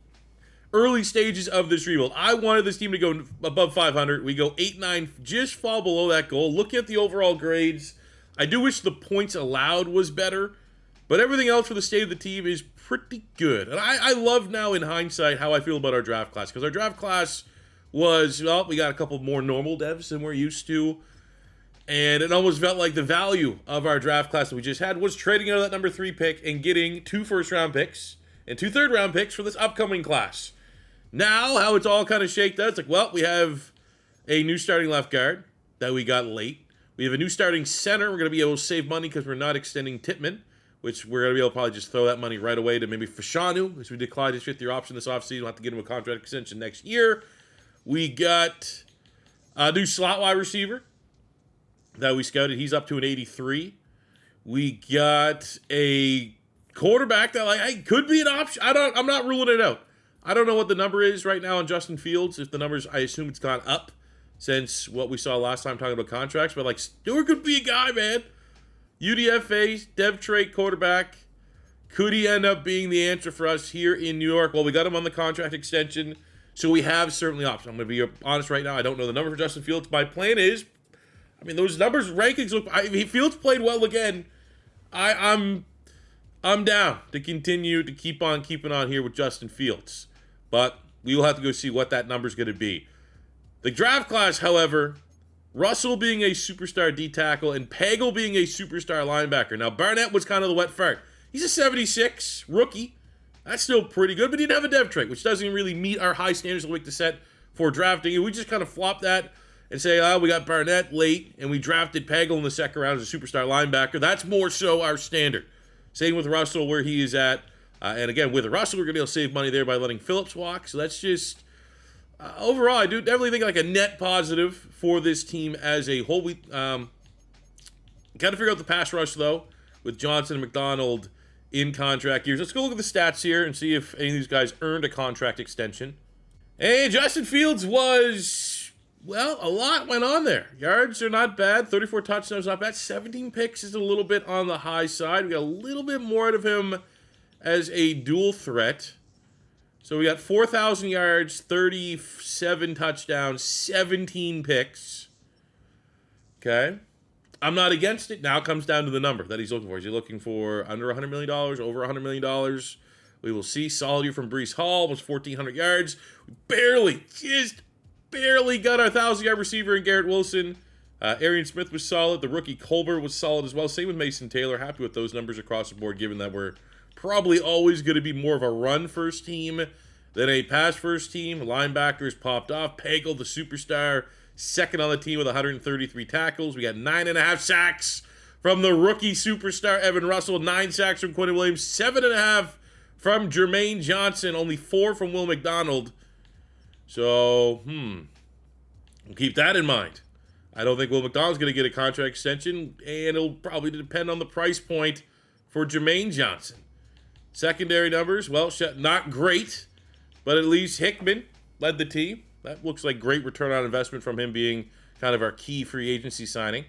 early stages of this rebuild. I wanted this team to go above 500. We go 8-9, just fall below that goal. Look at the overall grades. I do wish the points allowed was better. But everything else for the state of the team is pretty good. And I love now in hindsight how I feel about our draft class. Because our draft class was, well, we got a couple more normal devs than we're used to. And it almost felt like the value of our draft class that we just had was trading out of that number 3 pick and getting 2 first-round picks and 2 third-round picks for this upcoming class. Now, how it's all kind of shaked out, it's like, well, we have a new starting left guard that we got late. We have a new starting center. We're going to be able to save money because we're not extending Tippmann, which we're going to be able to probably just throw that money right away to maybe Fashanu, which we declined his 5th-year option this offseason. We'll have to get him a contract extension next year. We got a new slot wide receiver that we scouted. He's up to an 83. We got a quarterback that like hey, could be an option. I'm not ruling it out. I don't know what the number is right now on Justin Fields. If the numbers, I assume it's gone up since what we saw last time talking about contracts. But like Stewart could be a guy, man. UDFA, dev trait quarterback. Could he end up being the answer for us here in New York? Well, we got him on the contract extension, so we have certainly options. I'm going to be honest right now. I don't know the number for Justin Fields. My plan is, I mean, those numbers, rankings look. Fields played well again. I'm down to continue to keep on keeping on here with Justin Fields, but we will have to go see what that number is going to be. The draft class, however, Russell being a superstar D tackle and Pagel being a superstar linebacker. Now Barnett was kind of the wet fart. He's a 76 rookie. That's still pretty good, but he didn't have a dev trait, which doesn't really meet our high standards that we like to set for drafting. And we just kind of flop that and say, oh, we got Barnett late, and we drafted Pagel in the second round as a superstar linebacker. That's more so our standard. Same with Russell, where he is at. And again, with Russell, we're going to be able to save money there by letting Phillips walk. So that's just, overall, I do definitely think like a net positive for this team as a whole. We got to figure out the pass rush, though, with Johnson and McDonald in contract years. Let's go look at the stats here and see if any of these guys earned a contract extension. And Justin Fields was, well, a lot went on there. Yards are not bad. 34 touchdowns, not bad. 17 picks is a little bit on the high side. We got a little bit more out of him as a dual threat. So we got 4,000 yards, 37 touchdowns, 17 picks. Okay. I'm not against it. Now it comes down to the number that he's looking for. Is he looking for under $100 million, over $100 million? We will see. Solid year from Breece Hall, was 1,400 yards. We just barely got our 1,000-yard receiver in Garrett Wilson. Arian Smith was solid. The rookie Colbert was solid as well. Same with Mason Taylor. Happy with those numbers across the board, given that we're probably always going to be more of a run-first team than a pass-first team. Linebackers popped off. Pagel, the superstar, second on the team with 133 tackles. We got 9.5 sacks from the rookie superstar Evan Russell. 9 sacks from Quinnen Williams. 7.5 from Jermaine Johnson. Only 4 from Will McDonald. So, we'll keep that in mind. I don't think Will McDonald's going to get a contract extension, and it'll probably depend on the price point for Jermaine Johnson. Secondary numbers, well, not great, but at least Hickman led the team. That looks like great return on investment from him being kind of our key free agency signing.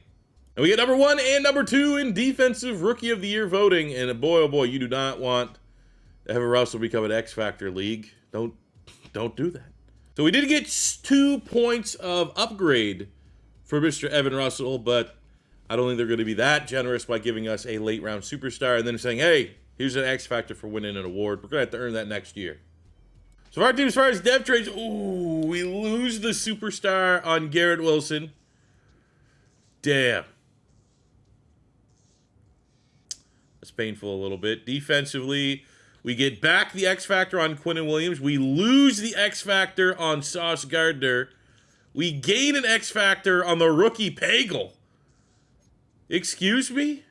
And we get number 1 and number 2 in defensive rookie of the year voting. And boy, oh boy, you do not want Evan Russell become an X Factor league. Don't do that. So we did get 2 points of upgrade for Mr. Evan Russell, but I don't think they're going to be that generous by giving us a late round superstar and then saying, hey, here's an X Factor for winning an award. We're going to have to earn that next year. So our team, as far as dev trades, we lose the superstar on Garrett Wilson. Damn. That's painful a little bit. Defensively, we get back the X Factor on Quinnen Williams. We lose the X Factor on Sauce Gardner. We gain an X Factor on the rookie Pagel. Excuse me?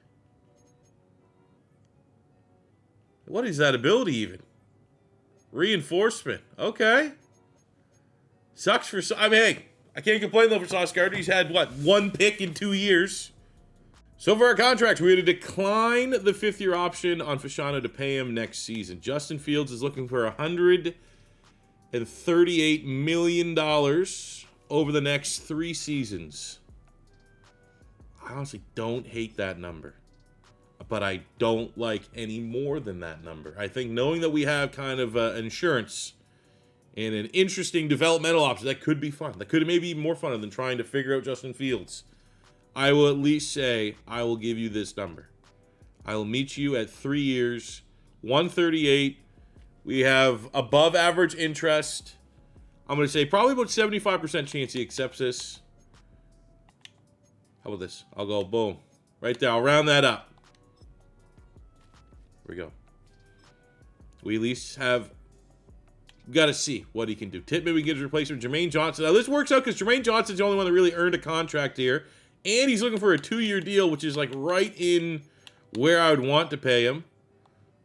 What is that ability even? Reinforcement. Okay. Sucks for... I mean, hey, I can't complain though for Sauce Gardner. He's had, 1 pick in 2 years. So for our contracts, we're going to decline the 5th-year option on Fashanu to pay him next season. Justin Fields is looking for $138 million over the next 3 seasons. I honestly don't hate that number, but I don't like any more than that number. I think knowing that we have kind of insurance and an interesting developmental option, that could be fun. That could maybe be more fun than trying to figure out Justin Fields. I will at least say I will give you this number. I will meet you at 3 years, 138. We have above average interest. I'm going to say probably about 75% chance he accepts this. How about this? I'll go boom. Right there. I'll round that up. Here we go. We at least have got to see what he can do. Titman, we get his replacement, Jermaine Johnson. Now, this works out because Jermaine Johnson's the only one that really earned a contract here. And he's looking for a 2-year deal, which is like right in where I would want to pay him.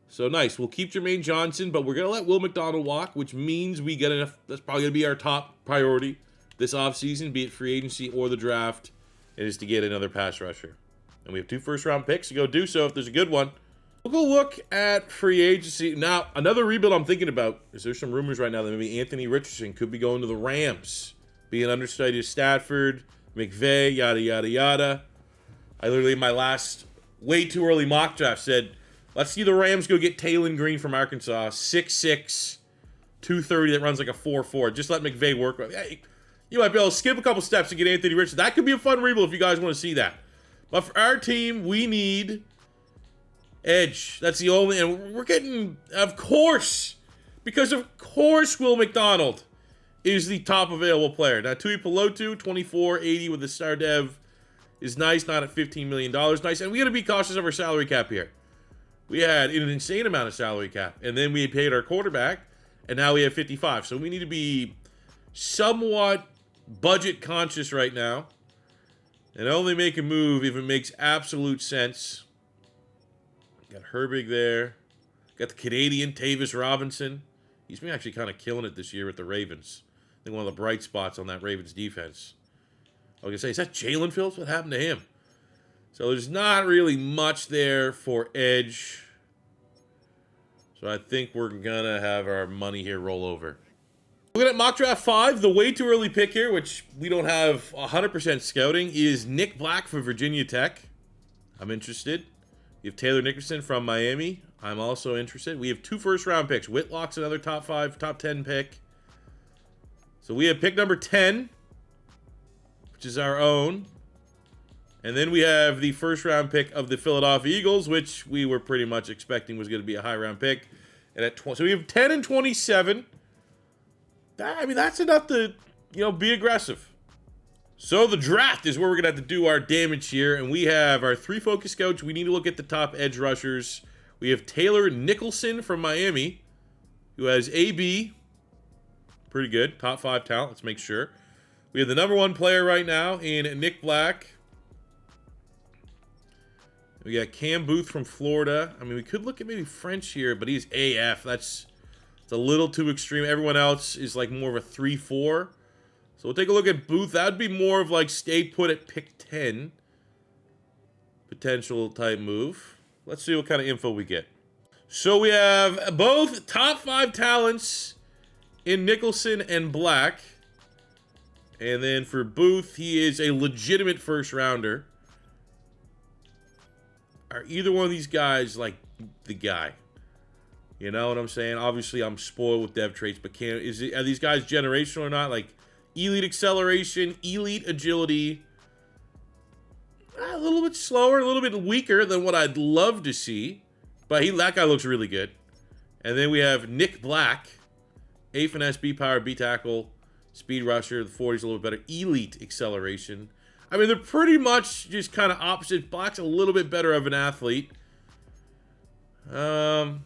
So nice. We'll keep Jermaine Johnson, but we're going to let Will McDonald walk, which means we get enough. That's probably going to be our top priority this offseason, be it free agency or the draft. It is to get another pass rusher. And we have 2 first-round picks to go do so if there's a good one. We'll go look at free agency. Now, another rebuild I'm thinking about is there's some rumors right now that maybe Anthony Richardson could be going to the Rams, being understudy to Stafford, McVay, yada, yada, yada. I literally, in my last way too early mock draft, said, let's see the Rams go get Taylon Green from Arkansas, 6'6", 230 that runs like a 4.4. Just let McVay work. Hey, you might be able to skip a couple steps to get Anthony Richardson. That could be a fun rebuild if you guys want to see that. But for our team, we need edge. That's the only, and we're getting, of course, because of course Will McDonald is the top available player. Now, Tui Pelotu, 24.80 with the star dev is nice, not at $15 million. Nice, and we got to be cautious of our salary cap here. We had an insane amount of salary cap, and then we paid our quarterback, and now we have 55. So we need to be somewhat budget conscious right now, and only make a move if it makes absolute sense. Got Herbig there. Got the Canadian Tavis Robinson. He's been actually kind of killing it this year with the Ravens. I think one of the bright spots on that Ravens defense. I was going to say, is that Jalen Phillips? What happened to him? So there's not really much there for edge. So I think we're going to have our money here roll over. Looking at mock draft 5, the way too early pick here, which we don't have 100% scouting, is Nick Black for Virginia Tech. I'm interested. We have Taylor Nickerson from Miami. I'm also interested. We have 2 first-round picks. Whitlock's another top 5, top 10 pick. So we have pick number 10, which is our own. And then we have the first-round pick of the Philadelphia Eagles, which we were pretty much expecting was going to be a high-round pick. And at 20, so we have 10 and 27. I mean, that's enough to, be aggressive. So the draft is where we're going to have to do our damage here. And we have our 3 focus scouts. We need to look at the top edge rushers. We have Taylor Nicholson from Miami, who has AB. Pretty good. Top 5 talent. Let's make sure. We have the number 1 player right now in Nick Black. We got Cam Booth from Florida. I mean, we could look at maybe French here, but he's AF. It's a little too extreme. Everyone else is like more of a 3-4. So we'll take a look at Booth. That would be more of like stay put at pick 10. Potential type move. Let's see what kind of info we get. So we have both top 5 talents in Nicholson and Black. And then for Booth, he is a legitimate first rounder. Are either one of these guys like the guy? You know what I'm saying? Obviously, I'm spoiled with dev traits, but are these guys generational or not? Like, elite acceleration, elite agility. A little bit slower, a little bit weaker than what I'd love to see. But that guy looks really good. And then we have Nick Black. A finesse, B power, B tackle, speed rusher. The 40's a little bit better. Elite acceleration. I mean, they're pretty much just kind of opposite. Black's a little bit better of an athlete. What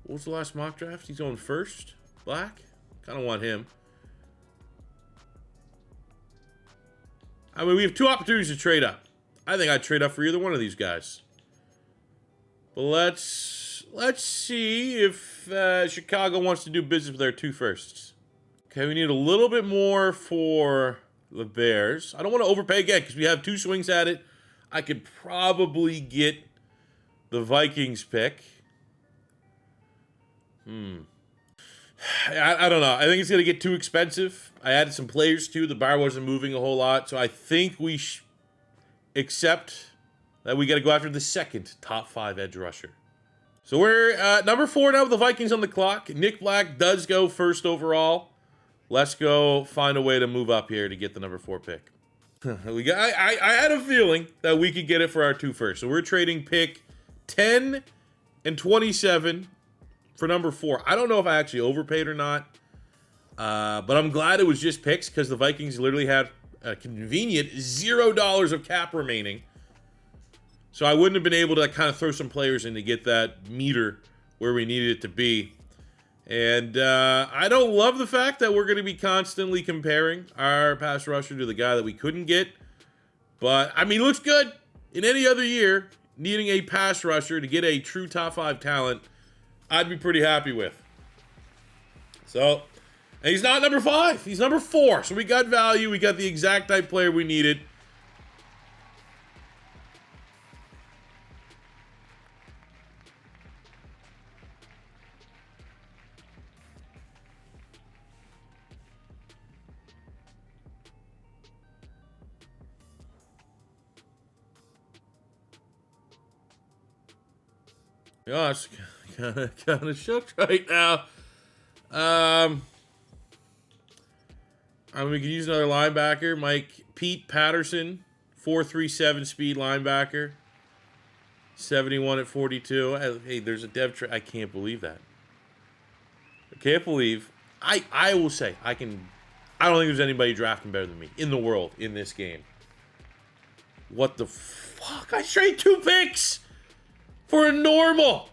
was the last mock draft? He's going first. Black? Kind of want him. I mean, we have 2 opportunities to trade up. I think I'd trade up for either one of these guys. But let's see if Chicago wants to do business with their 2 firsts. Okay, we need a little bit more for the Bears. I don't want to overpay again because we have 2 swings at it. I could probably get the Vikings pick. I don't know. I think it's going to get too expensive. I added some players too. The bar wasn't moving a whole lot. So I think we accept that we got to go after the second top 5 edge rusher. So we're number 4 now with the Vikings on the clock. Nick Black does go first overall. Let's go find a way to move up here to get the number 4 pick. I had a feeling that we could get it for our 2 first. So we're trading pick 10 and 27 for number 4. I don't know if I actually overpaid or not. But I'm glad it was just picks because the Vikings literally had a convenient $0 of cap remaining. So I wouldn't have been able to kind of throw some players in to get that meter where we needed it to be. And I don't love the fact that we're going to be constantly comparing our pass rusher to the guy that we couldn't get. But, I mean, he looks good. In any other year, needing a pass rusher to get a true top 5 talent, I'd be pretty happy with. So, And he's not number 5. He's number 4. So we got value. We got the exact type player we needed. Gosh, kind of shook right now. I mean, we could use another linebacker. Pete Patterson, 4.37 speed linebacker. 71 at 42. Hey, there's a dev trade. I can't believe that. I can't believe. I will say, I don't think there's anybody drafting better than me in the world in this game. What the fuck? I trade 2 picks for a normal.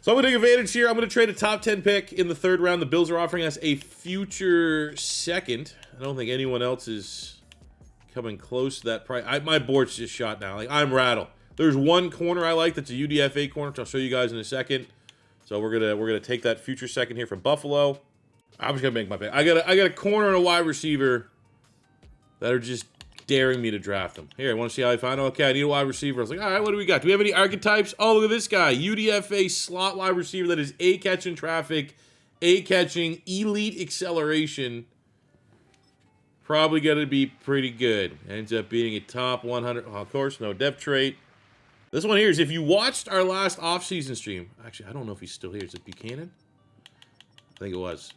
So I'm going to take advantage here. I'm going to trade a top 10 pick in the 3rd round. The Bills are offering us a future second. I don't think anyone else is coming close to that price. My board's just shot now. Like, I'm rattled. There's one corner I like that's a UDFA corner, which I'll show you guys in a second. So we're gonna take that future second here from Buffalo. I'm just gonna make my pick. I got a corner and a wide receiver that are just daring me to draft them. Here, I want to see how I find. Okay, I need a wide receiver. I was like, all right, what do we got? Do we have any archetypes? Oh, look at this guy. UDFA slot wide receiver that is A, catching traffic, A, catching, elite acceleration. Probably going to be pretty good. Ends up being a top 100. Oh, of course, no depth trait. This one here is if you watched our last offseason stream. Actually, I don't know if he's still here. Is it Buchanan? I think it was.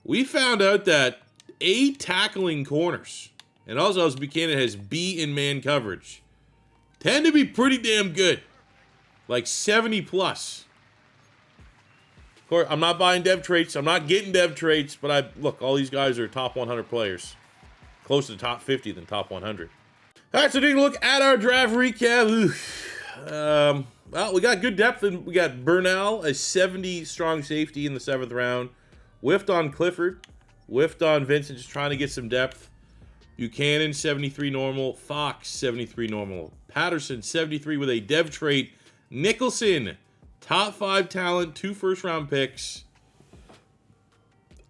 We found out that A, tackling corners, and also as Buchanan has B in man coverage, tend to be pretty damn good. Like 70 plus. Of course, I'm not buying dev traits. I'm not getting dev traits, but look, all these guys are top 100 players. Closer to top 50 than top 100. All right, so taking a look at our draft recap. Well, we got good depth, and we got Burnell, a 70 strong safety in the 7th round. Whiffed on Clifford. Whiffed on Vincent, just trying to get some depth. Buchanan, 73 normal. Fox, 73 normal. Patterson, 73 with a dev trait. Nicholson, top 5 talent, 2 first-round picks.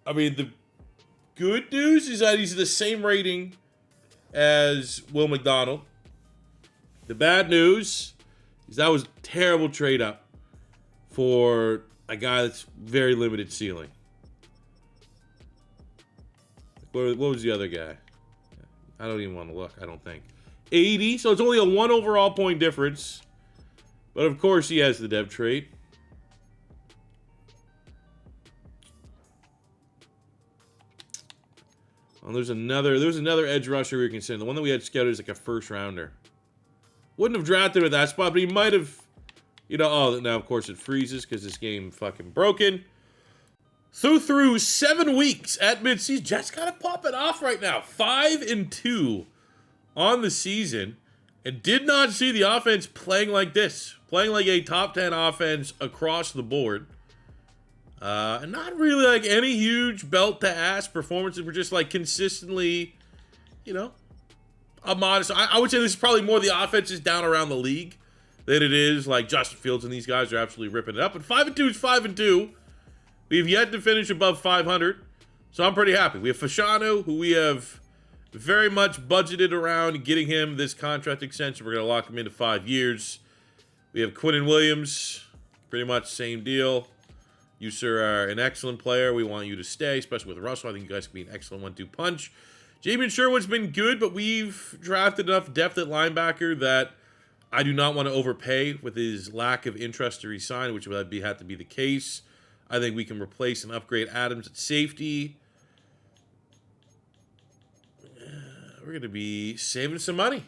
I mean, the good news is that he's the same rating as Will McDonald. The bad news is that was a terrible trade up for a guy that's very limited ceiling. What was the other guy? I don't even want to look, I don't think. 80, so it's only a 1 overall point difference. But of course he has the dev trait. Oh, there's another edge rusher we can send. The one that we had scouted is like a first rounder. Wouldn't have drafted with that spot, but he might have, oh, now of course it freezes because this game fucking broken. So through 7 weeks at midseason, Jets gotta pop it off right now. 5-2 on the season, and did not see the offense playing like this. Playing like a top 10 offense across the board. And not really like any huge belt to ass performances. We're just like consistently, a modest. I would say this is probably more the offenses down around the league than it is like Justin Fields and these guys are absolutely ripping it up. But 5-2 is 5-2. We've yet to finish above 500, so I'm pretty happy. We have Fashanu, who we have very much budgeted around getting him this contract extension. We're going to lock him into 5 years. We have Quinnen Williams, pretty much same deal. You, sir, are an excellent player. We want you to stay, especially with Russell. I think you guys can be an excellent 1-2 punch. Jamin Sherwood's been good, but we've drafted enough depth at linebacker that I do not want to overpay with his lack of interest to resign, which would have to be the case. I think we can replace and upgrade Adams at safety. We're going to be saving some money.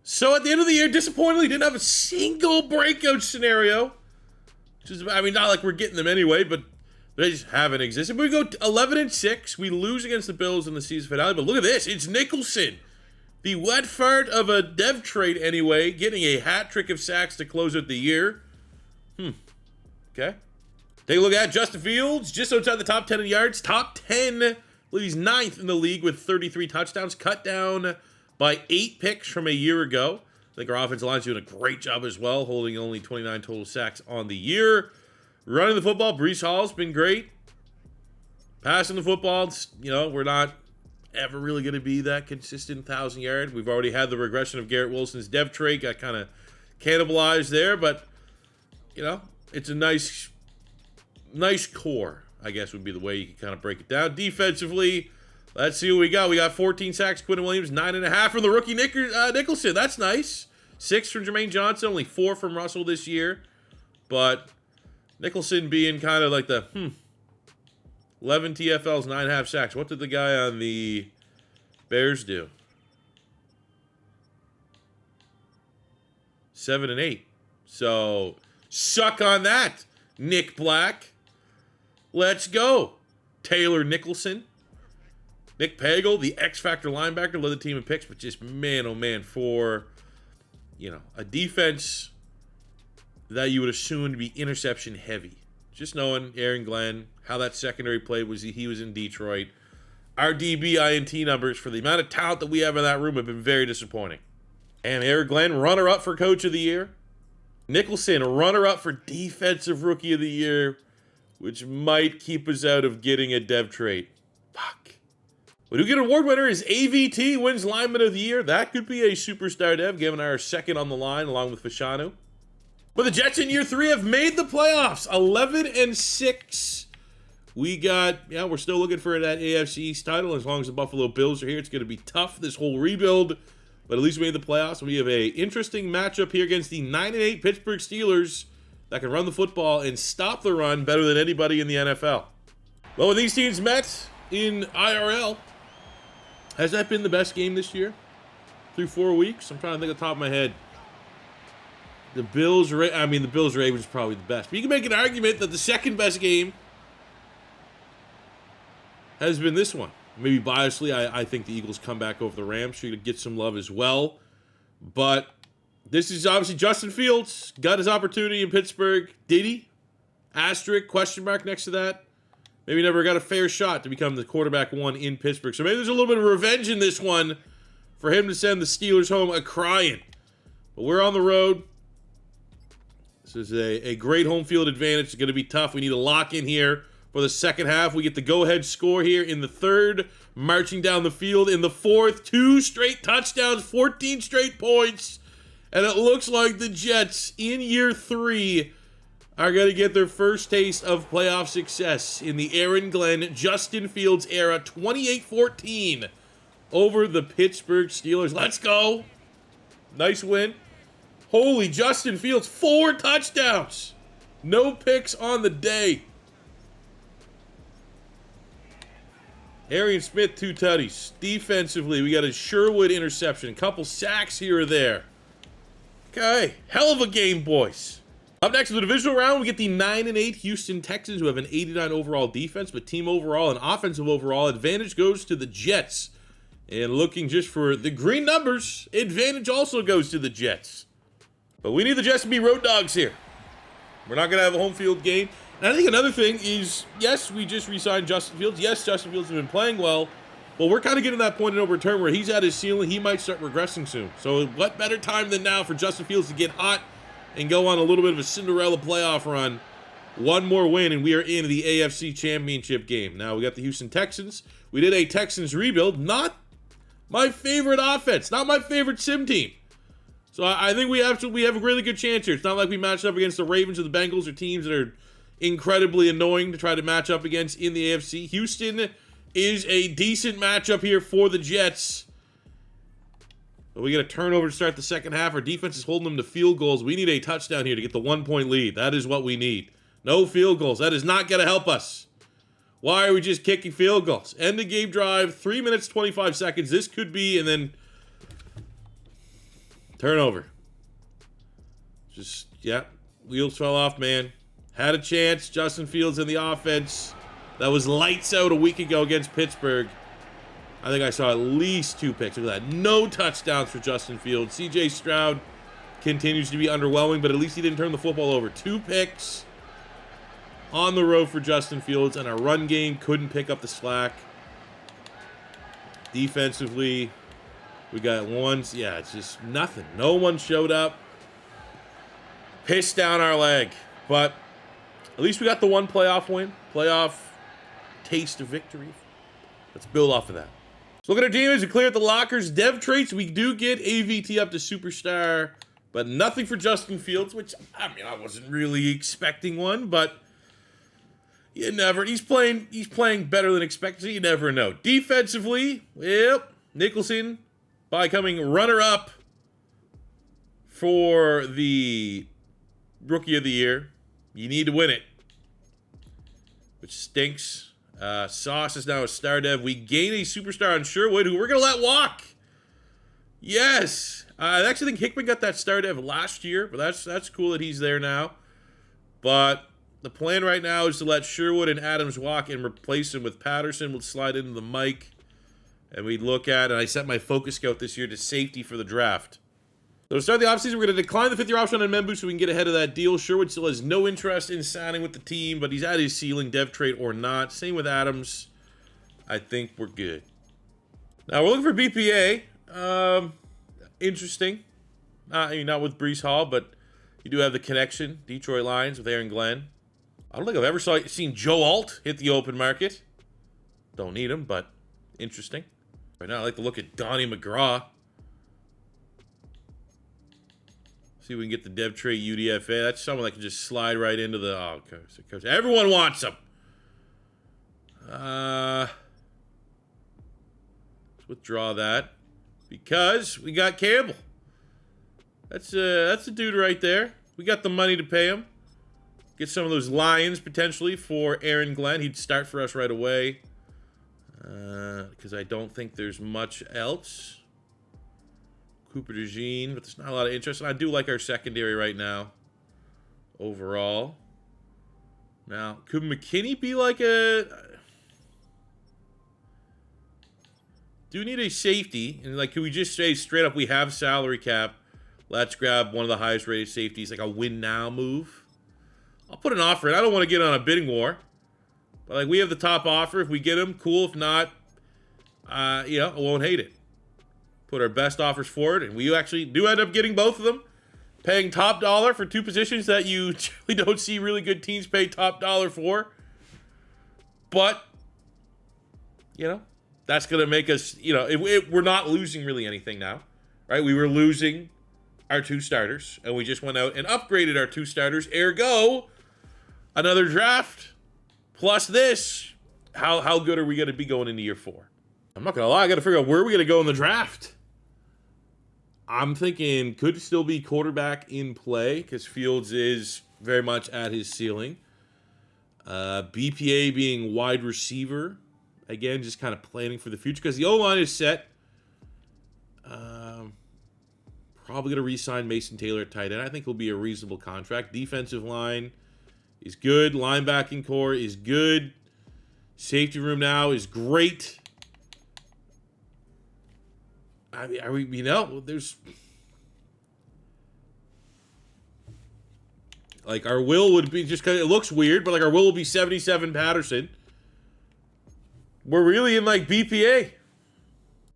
So at the end of the year, disappointingly, didn't have a single breakout scenario. Which is, not like we're getting them anyway, but they just haven't existed. But we go 11-6. We lose against the Bills in the season finale. But look at this. It's Nicholson. The wet fart of a dev trade anyway. Getting a hat trick of sacks to close out the year. Okay. Take a look at Justin Fields, just outside the top 10 in yards. Top 10, I believe he's 9th in the league with 33 touchdowns. Cut down by 8 picks from a year ago. I think our offensive line's doing a great job as well, holding only 29 total sacks on the year. Running the football, Breece Hall's been great. Passing the football, we're not ever really going to be that consistent 1,000-yard. We've already had the regression of Garrett Wilson's dev trait, got kind of cannibalized there, but, it's a nice core, I guess would be the way you can kind of break it down. Defensively, let's see what we got. We got 14 sacks, Quinnen Williams, 9.5 from the rookie Nicholson. That's nice. 6 from Jermaine Johnson, only 4 from Russell this year. But Nicholson being kind of like the, 11 TFLs, 9.5 sacks. What did the guy on the Bears do? 7 and 8. So, suck on that, Nick Black. Let's go. Taylor Nicholson. Nick Pagel, the X-Factor linebacker, led the team in picks, but just, man, oh man, for, a defense that you would assume to be interception heavy. Just knowing Aaron Glenn, how that secondary played, he was in Detroit. Our DB INT numbers for the amount of talent that we have in that room have been very disappointing. And Aaron Glenn, runner-up for Coach of the Year. Nicholson, runner-up for Defensive Rookie of the Year, which might keep us out of getting a dev trait. Fuck. We do get an award winner is AVT wins Lineman of the Year. That could be a superstar dev, given our second on the line along with Fashanu. But the Jets in year 3 have made the playoffs, 11-6. We're still looking for that AFC East title. As long as the Buffalo Bills are here, it's going to be tough, this whole rebuild. But at least we made the playoffs. We have a interesting matchup here against the 9-8 Pittsburgh Steelers that can run the football and stop the run better than anybody in the NFL. Well, when these teams met in IRL, has that been the best game this year? Through 4 weeks? I'm trying to think off the top of my head. The Bills-Ravens is probably the best. But you can make an argument that the second best game has been this one. Maybe biasly, I think the Eagles come back over the Rams. So you get some love as well. But this is obviously Justin Fields. Got his opportunity in Pittsburgh. Did he? Asterisk, question mark next to that. Maybe never got a fair shot to become the quarterback one in Pittsburgh. So maybe there's a little bit of revenge in this one for him to send the Steelers home a-crying. But we're on the road. This is a great home field advantage. It's going to be tough. We need a lock in here for the second half. We get the go-ahead score here in the third. Marching down the field in the fourth. 2 straight touchdowns, 14 straight points. And it looks like the Jets in year 3 are going to get their first taste of playoff success in the Aaron Glenn, Justin Fields era, 28-14 over the Pittsburgh Steelers. Let's go. Nice win. Holy, Justin Fields, 4 touchdowns. No picks on the day. Arian Smith, 2 tutties. Defensively, we got a Sherwood interception. A couple sacks here or there. Okay, hell of a game, boys. Up next in the divisional round, we get the 9-8 Houston Texans, who have an 89 overall defense, but team overall and offensive overall advantage goes to the Jets. And looking just for the green numbers, advantage also goes to the Jets. But we need the Jets to be road dogs here. We're not going to have a home field game. And I think another thing is, yes, we just re-signed Justin Fields. Yes, Justin Fields has been playing well. But we're kind of getting to that point in overturn where he's at his ceiling. He might start regressing soon. So what better time than now for Justin Fields to get hot and go on a little bit of a Cinderella playoff run. One more win, and we are in the AFC Championship game. Now, we got the Houston Texans. We did a Texans rebuild. Not my favorite offense. Not my favorite sim team. So I think we have a really good chance here. It's not like we matched up against the Ravens or the Bengals or teams that are incredibly annoying to try to match up against in the AFC. Houston is a decent matchup here for the Jets. But we get a turnover to start the second half. Our defense is holding them to field goals. We need a touchdown here to get the 1-point lead. That is what we need. No field goals. That is not going to help us. Why are we just kicking field goals? End of game drive, 3 minutes, 25 seconds. This could be, and then turnover. Wheels fell off, man. Had a chance. Justin Fields in the offense. That was lights out a week ago against Pittsburgh. I think I saw at least 2 picks. Look at that. No touchdowns for Justin Fields. CJ Stroud continues to be underwhelming, but at least he didn't turn the football over. 2 picks on the road for Justin Fields, and our run game couldn't pick up the slack. Defensively, we got ones. Yeah, it's just nothing. No one showed up. Pissed down our leg. But at least we got the one playoff win. Playoff taste of victory. Let's build off of that. So look at our team as we clear out the lockers. Dev traits, we do get AVT up to superstar, but nothing for Justin Fields, which, I mean, I wasn't really expecting one, but you never, he's playing better than expected, so you never know. Defensively, yep, Nicholson, becoming runner-up for the Rookie of the Year. You need to win it, which stinks. Sauce is now a star dev. We gain a superstar on Sherwood, who we're going to let walk. Yes. I actually think Hickman got that star dev last year, but that's cool that he's there now. But the plan right now is to let Sherwood and Adams walk and replace him with Patterson. We'll slide into the mic, and we look at, and I set my focus scout this year to safety for the draft. So to start the offseason, we're going to decline the 5th-year option on Membu so we can get ahead of that deal. Sherwood still has no interest in signing with the team, but he's at his ceiling, dev trade or not. Same with Adams. I think we're good. Now, we're looking for BPA. Interesting. I mean, not with Breece Hall, but you do have the connection. Detroit Lions with Aaron Glenn. I don't think I've ever seen Joe Alt hit the open market. Don't need him, but interesting. Right now, I like to look at Donnie McGraw. See if we can get the dev trait UDFA. That's someone that can just slide right into the... Oh, coach. Everyone wants him. Let's withdraw that. Because we got Campbell. That's a dude right there. We got the money to pay him. Get some of those Lions, potentially, for Aaron Glenn. He'd start for us right away. Because I don't think there's much else. Cooper DeJean, but there's not a lot of interest. And I do like our secondary right now, overall. Now, could McKinney be like a... Do we need a safety? And, like, could we just say straight up, we have salary cap. Let's grab one of the highest rated safeties, like a win now move. I'll put an offer in. I don't want to get on a bidding war. But, like, we have the top offer. If we get him, cool. If not, I won't hate it. Put our best offers forward, and we actually do end up getting both of them. Paying top dollar for two positions that you really don't see really good teams pay top dollar for. But, that's going to make us, we're not losing really anything now, right? We were losing our two starters, and we just went out and upgraded our two starters. Ergo, another draft, plus this. How good are we going to be going into year 4? I'm not going to lie, I got to figure out where we're going to go in the draft. I'm thinking could still be quarterback in play because Fields is very much at his ceiling. BPA being wide receiver. Again, just kind of planning for the future because the O-line is set. Probably going to re-sign Mason Taylor at tight end. I think he'll be a reasonable contract. Defensive line is good. Linebacking core is good. Safety room now is great. I mean, there's... Like, our will would be, just because it looks weird, but, like, our will be 77 Patterson. We're really in, like, BPA.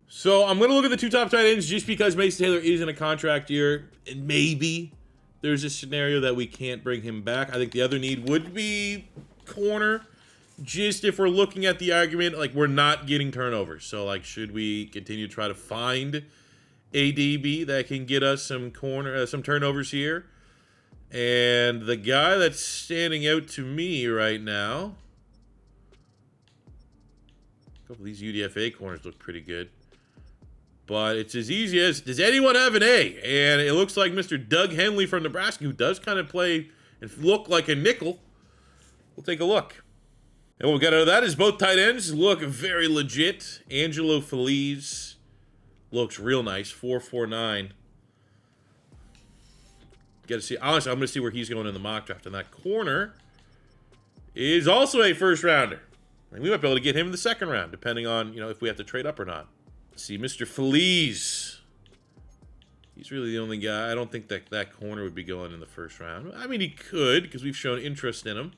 So, I'm going to look at the two top tight ends just because Mason Taylor is in a contract year, and maybe there's a scenario that we can't bring him back. I think the other need would be corner. Just if we're looking at the argument, like, we're not getting turnovers. So, like, should we continue to try to find a DB that can get us some turnovers here? And the guy that's standing out to me right now, a couple of these UDFA corners look pretty good. But it's as easy as, does anyone have an A? And it looks like Mr. Doug Henley from Nebraska, who does kind of play and look like a nickel. We'll take a look. And what we got out of that is both tight ends look very legit. Angelo Feliz looks real nice, 4.49. Got to see. Honestly, I'm going to see where he's going in the mock draft. And that corner is also a first rounder. And we might be able to get him in the second round, depending on if we have to trade up or not. Let's see, Mr. Feliz. He's really the only guy. I don't think that corner would be going in the first round. I mean, he could because we've shown interest in him.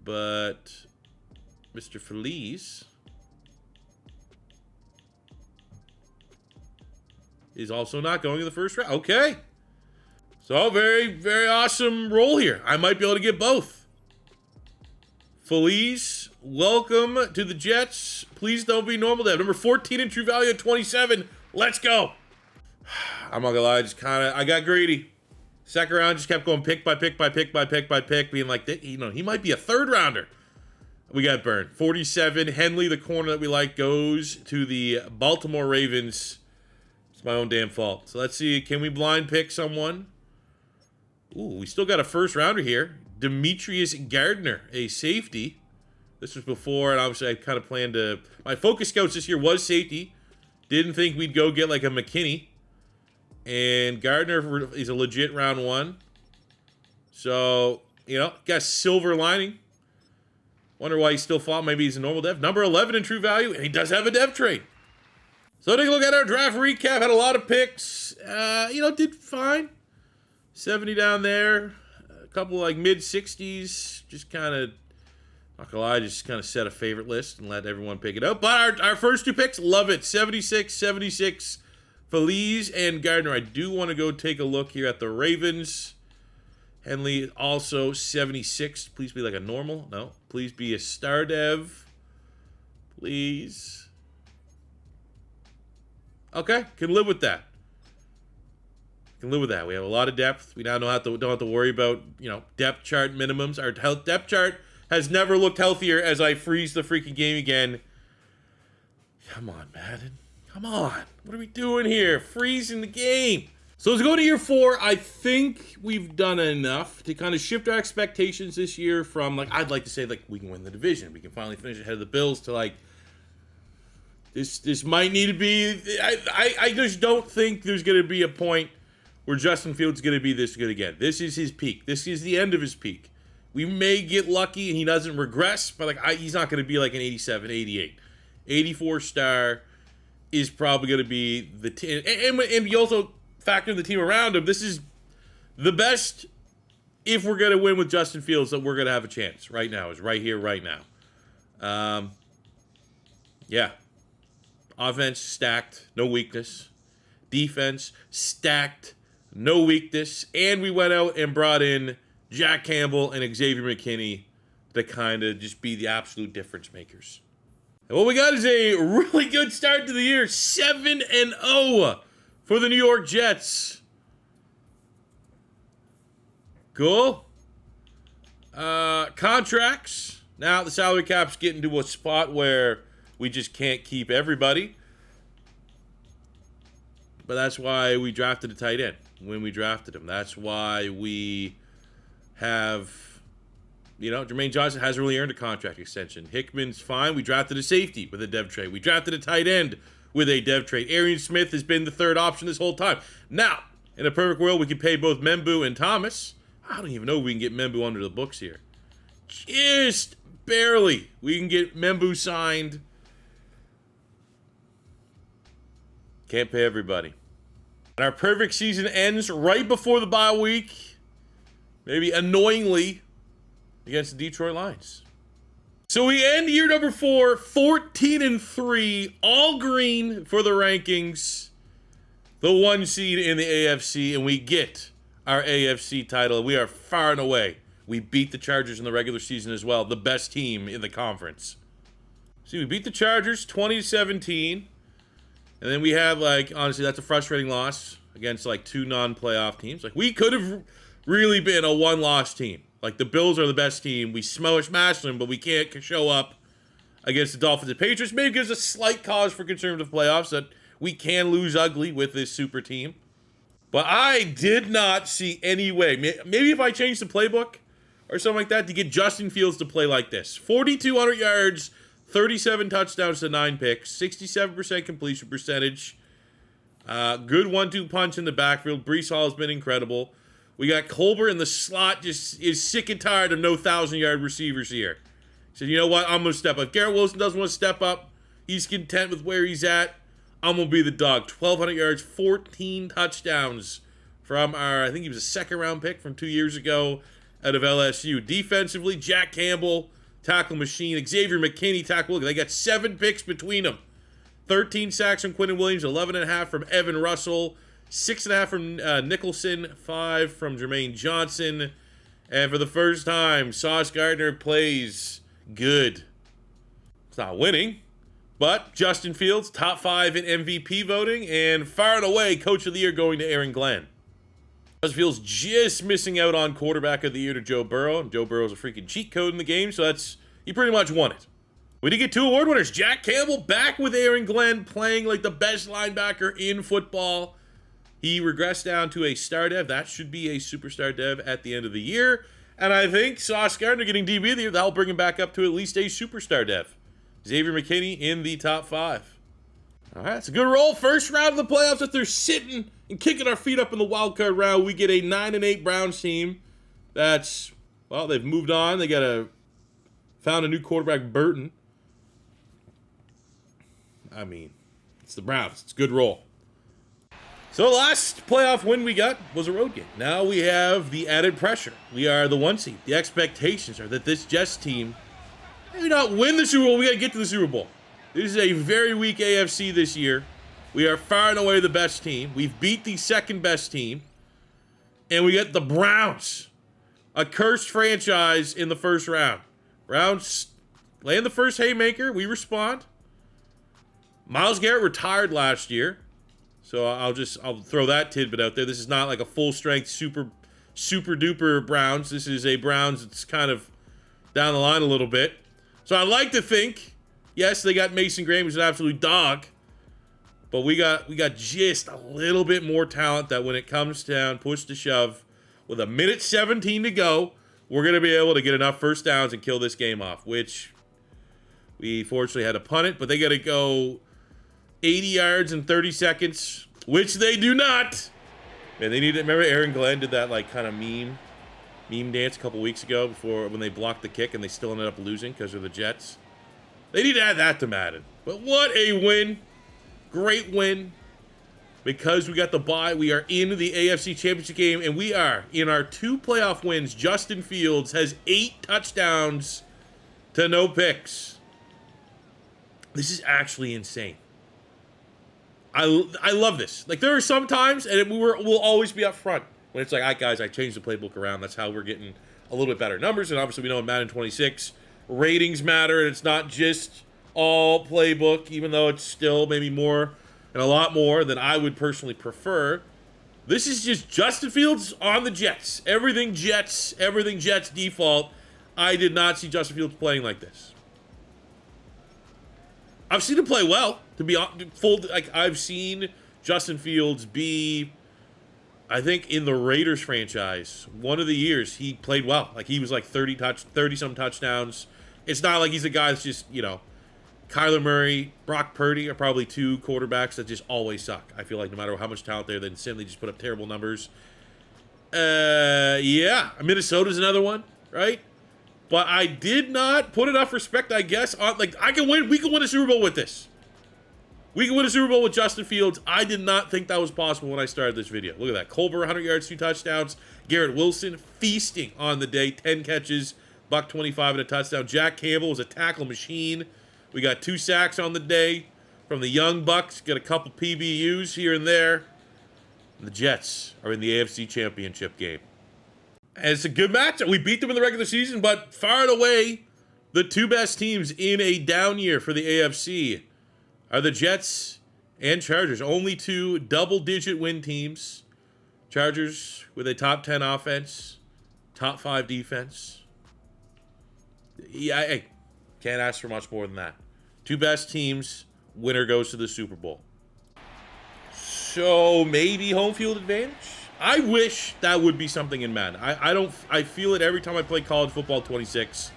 But Mr. Feliz is also not going in the first round. Okay. So, very, very awesome roll here. I might be able to get both. Feliz, welcome to the Jets. Please don't be normal dev. Number 14 in true value at 27. Let's go. I'm not gonna lie, I got greedy. Second round, just kept going pick by pick by pick by pick by pick, being like, he might be a third rounder. We got burned. 47. Henley, the corner that we like, goes to the Baltimore Ravens. It's my own damn fault. So let's see, can we blind pick someone? Ooh, we still got a first rounder here. Demetrius Gardner, a safety. This was before, and obviously I kind of planned to... My focus scouts this year was safety. Didn't think we'd go get like a McKinney. And Gardner is a legit round one. So, got silver lining. Wonder why he still fought. Maybe he's a normal dev. Number 11 in true value, and he does have a dev trade. So take a look at our draft recap. Had a lot of picks. Did fine. 70 down there. A couple like mid-60s. Just kind of, not gonna lie, just kind of set a favorite list and let everyone pick it up. But our first two picks, love it. 76, 76, Feliz and Gardner. I do want to go take a look here at the Ravens. Henley also 76. Please be like a normal. No. Please be a star dev. Please. Okay. Can live with that. Can live with that. We have a lot of depth. We now don't have to worry about, depth chart minimums. Our depth chart has never looked healthier as I freeze the freaking game again. Come on, Madden. Come on. What are we doing here? Freezing the game. So let's go to year 4. I think we've done enough to kind of shift our expectations this year from, I'd like to say, we can win the division. We can finally finish ahead of the Bills to, this might need to be... I just don't think there's going to be a point where Justin Fields is going to be this good again. This is his peak. This is the end of his peak. We may get lucky and he doesn't regress, but, he's not going to be like an 87, 88. 84 star is probably going to be the... And you also... factor in the team around him. This is the best, if we're going to win with Justin Fields, that we're going to have a chance right now, is right here, right now. Yeah. Offense, stacked, no weakness. Defense, stacked, no weakness. And we went out and brought in Jack Campbell and Xavier McKinney to kind of just be the absolute difference makers. And what we got is a really good start to the year. 7-0. For the New York Jets. Cool. Contracts. Now the salary cap's getting to a spot where we just can't keep everybody. But that's why we drafted a tight end when we drafted him. That's why we have, Jermaine Johnson hasn't really earned a contract extension. Hickman's fine. We drafted a safety with a dev trade. We drafted a tight end with a dev trade. Arian Smith has been the third option this whole time. Now, in a perfect world, we can pay both Membu and Thomas. I don't even know if we can get Membu under the books here. Just barely. We can get Membu signed. Can't pay everybody. And our perfect season ends right before the bye week. Maybe annoyingly against the Detroit Lions. So we end year number 4, 14-3, all green for the rankings. The 1 seed in the AFC, and we get our AFC title. We are far and away. We beat the Chargers in the regular season as well, the best team in the conference. See, we beat the Chargers 20-17. And then we have, honestly, that's a frustrating loss against, 2 non-playoff teams. We could have really been a 1-loss team. The Bills are the best team. We smashed them, but we can't show up against the Dolphins and Patriots. Maybe gives us a slight cause for concern with the playoffs that we can lose ugly with this super team. But I did not see any way. Maybe if I change the playbook or something like that to get Justin Fields to play like this. 4,200 yards, 37 touchdowns to 9 picks, 67% completion percentage. Good 1-2 punch in the backfield. Breece Hall has been incredible. We got Colbert in the slot, just is sick and tired of no 1,000-yard receivers here. He said, you know what, I'm going to step up. Garrett Wilson doesn't want to step up. He's content with where he's at. I'm going to be the dog. 1,200 yards, 14 touchdowns from I think he was a second-round pick from 2 years ago out of LSU. Defensively, Jack Campbell, tackle machine. Xavier McKinney, tackle. They got 7 picks between them. 13 sacks from Quinnen Williams, 11.5 from Evan Russell. 6.5 from Nicholson, 5 from Jermaine Johnson. And for the first time, Sauce Gardner plays good. It's not winning, but Justin Fields, top 5 in MVP voting, and far and away, Coach of the Year going to Aaron Glenn. Justin Fields just missing out on Quarterback of the Year to Joe Burrow, and Joe Burrow's a freaking cheat code in the game, so he pretty much won it. We did get 2 award winners. Jack Campbell back with Aaron Glenn, playing like the best linebacker in football. He regressed down to a star dev. That should be a superstar dev at the end of the year. And I think Sauce Gardner getting DB of the year, that'll bring him back up to at least a superstar dev. Xavier McKinney in the top 5. All right, it's a good roll. First round of the playoffs. If they're sitting and kicking our feet up in the wild card round, we get a 9-8 Browns team. That's, well, they've moved on. They found a new quarterback, Burton. I mean, it's the Browns. It's a good roll. So the last playoff win we got was a road game. Now we have the added pressure. We are the 1 seed. The expectations are that this Jets team, maybe not win the Super Bowl, we got to get to the Super Bowl. This is a very weak AFC this year. We are far and away the best team. We've beat the second best team. And we get the Browns, a cursed franchise in the first round. Browns land the first haymaker. We respond. Myles Garrett retired last year. So I'll throw that tidbit out there. This is not like a full-strength, super duper Browns. This is a Browns that's kind of down the line a little bit. So I like to think, yes, they got Mason Graham, who's an absolute dog, but we got just a little bit more talent that when it comes down, push to shove, with 1:17 to go, we're going to be able to get enough first downs and kill this game off, which we fortunately had to punt it, but they got to go 80 yards in 30 seconds, which they do not. Man, they need to remember Aaron Glenn did that like kind of meme dance a couple weeks ago before when they blocked the kick and they still ended up losing because of the Jets. They need to add that to Madden. But what a win. Great win. Because we got the bye, we are in the AFC Championship game, and we are in our 2 playoff wins. Justin Fields has 8 touchdowns to no picks. This is actually insane. I love this. Like, there are some times, and we'll always be up front, when it's like, all right, guys, I changed the playbook around. That's how we're getting a little bit better numbers. And obviously, we know in Madden 26, ratings matter, and it's not just all playbook, even though it's still maybe more and a lot more than I would personally prefer. This is just Justin Fields on the Jets. Everything Jets default. I did not see Justin Fields playing like this. I've seen him play well, to be full. Like, I've seen Justin Fields be, I think, in the Raiders franchise, one of the years he played well. Like, he was like 30-some touchdowns. It's not like he's a guy that's just, Kyler Murray, Brock Purdy are probably 2 quarterbacks that just always suck. I feel like no matter how much talent there, they simply just put up terrible numbers. Yeah, Minnesota's another one, right? But I did not put enough respect, I guess, on, like, we can win a Super Bowl with this. We can win a Super Bowl with Justin Fields. I did not think that was possible when I started this video. Look at that. Colbert, 100 yards, 2 touchdowns. Garrett Wilson feasting on the day, 10 catches, $125 and a touchdown. Jack Campbell was a tackle machine. We got 2 sacks on the day from the Young Bucks. Got a couple PBUs here and there. And the Jets are in the AFC Championship game. And it's a good matchup. We beat them in the regular season, but far and away, the 2 best teams in a down year for the AFC are the Jets and Chargers. Only 2 double-digit win teams. Chargers with a top 10 offense, top 5 defense. Yeah, hey, can't ask for much more than that. 2 best teams, winner goes to the Super Bowl. So maybe home field advantage? I wish that would be something in Madden. I feel it every time I play college football 26.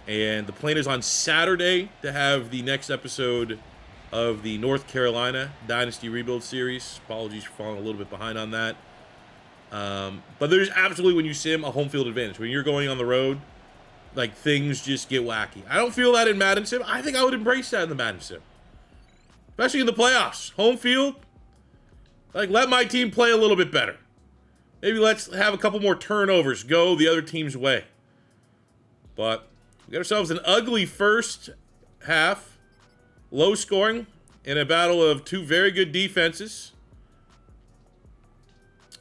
And the plan is on Saturday to have the next episode of the North Carolina Dynasty Rebuild Series. Apologies for falling a little bit behind on that. But there's absolutely, when you sim, a home field advantage. When you're going on the road, like, things just get wacky. I don't feel that in Madden Sim. I think I would embrace that in the Madden Sim. Especially in the playoffs. Home field, like, let my team play a little bit better. Maybe let's have a couple more turnovers go the other team's way. But we got ourselves an ugly first half. Low scoring in a battle of 2 very good defenses.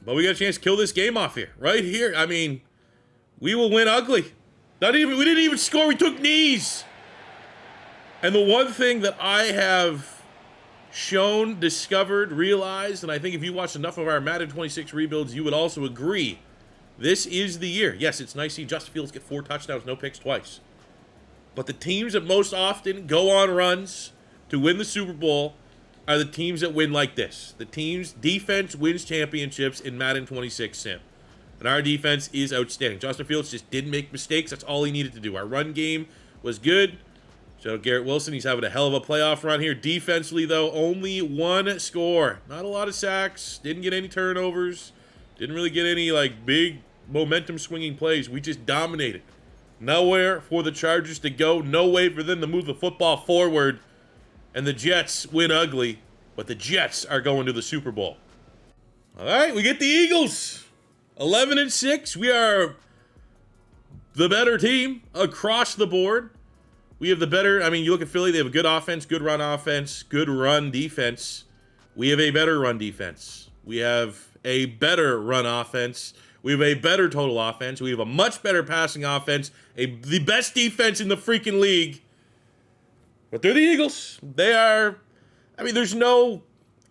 But we got a chance to kill this game off here. Right here. I mean, we will win ugly. We didn't even score. We took knees. And the one thing that I have shown, discovered, realized, and I think if you watched enough of our Madden 26 rebuilds, you would also agree, this is the year. Yes, it's nice to see Justin Fields get 4 touchdowns, no picks twice. But the teams that most often go on runs to win the Super Bowl are the teams that win like this. The team's defense wins championships in Madden 26 sim. And our defense is outstanding. Justin Fields just didn't make mistakes. That's all he needed to do. Our run game was good. Shout out Garrett Wilson. He's having a hell of a playoff run here. Defensively, though, only 1 score. Not a lot of sacks. Didn't get any turnovers. Didn't really get any, like, big momentum-swinging plays. We just dominated. Nowhere for the Chargers to go. No way for them to move the football forward. And the Jets win ugly. But the Jets are going to the Super Bowl. All right, we get the Eagles. 11-6. We are the better team across the board. We have the better, I mean, you look at Philly, they have a good offense, good run defense. We have a better run defense. We have a better run offense. We have a better total offense. We have a much better passing offense. The best defense in the freaking league. But they're the Eagles. They are, I mean,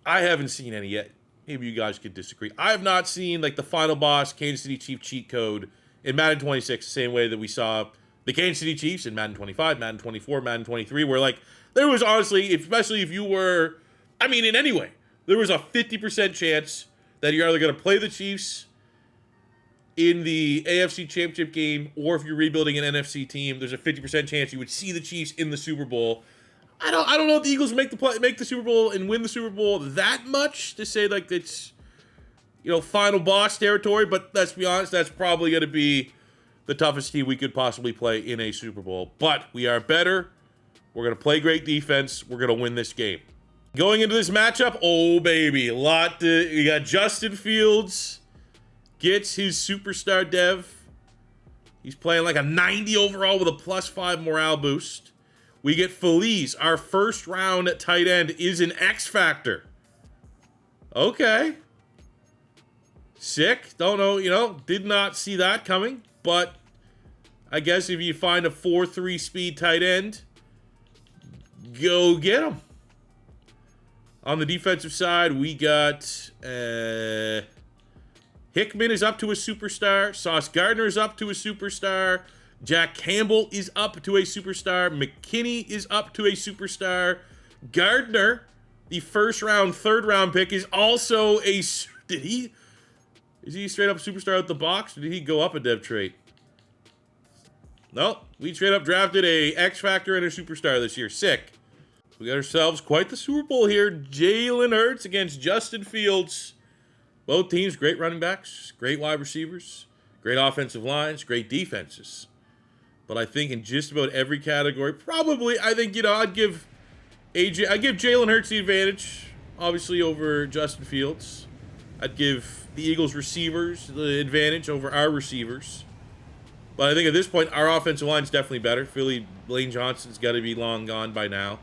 I haven't seen any yet. Maybe you guys could disagree. I have not seen, like, the final boss Kansas City Chief cheat code in Madden 26 the same way that we saw the Kansas City Chiefs in Madden 25, Madden 24, Madden 23, where, like, there was honestly, especially if you were, I mean, in any way, there was a 50% chance that you're either going to play the Chiefs in the AFC Championship game, or if you're rebuilding an NFC team, there's a 50% chance you would see the Chiefs in the Super Bowl. I don't know if the Eagles make the Super Bowl and win the Super Bowl that much to say, like, it's, you know, final boss territory, but let's be honest, that's probably going to be the toughest team we could possibly play in a Super Bowl. But we are better. We're going to play great defense. We're going to win this game. Going into this matchup, oh, baby, you got Justin Fields, gets his superstar dev. He's playing like a 90 overall with a +5 morale boost. We get Feliz, our first round tight end, is an X factor. Okay. Sick. Don't know, did not see that coming. But I guess if you find a 4.3 speed tight end, go get him. On the defensive side, we got Hickman is up to a superstar. Sauce Gardner is up to a superstar. Jack Campbell is up to a superstar. McKinney is up to a superstar. Gardner, the first round, third round pick, is also is he straight up superstar out the box, or did he go up a dev trait? No, we straight up drafted a X Factor and a superstar this year. Sick. We got ourselves quite the Super Bowl here. Jalen Hurts against Justin Fields. Both teams, great running backs, great wide receivers, great offensive lines, great defenses. But I think in just about every category, probably, I think, I'd give Jalen Hurts the advantage, obviously, over Justin Fields. I'd give the Eagles receivers the advantage over our receivers. But I think at this point, our offensive line is definitely better. Philly, Lane Johnson's got to be long gone by now.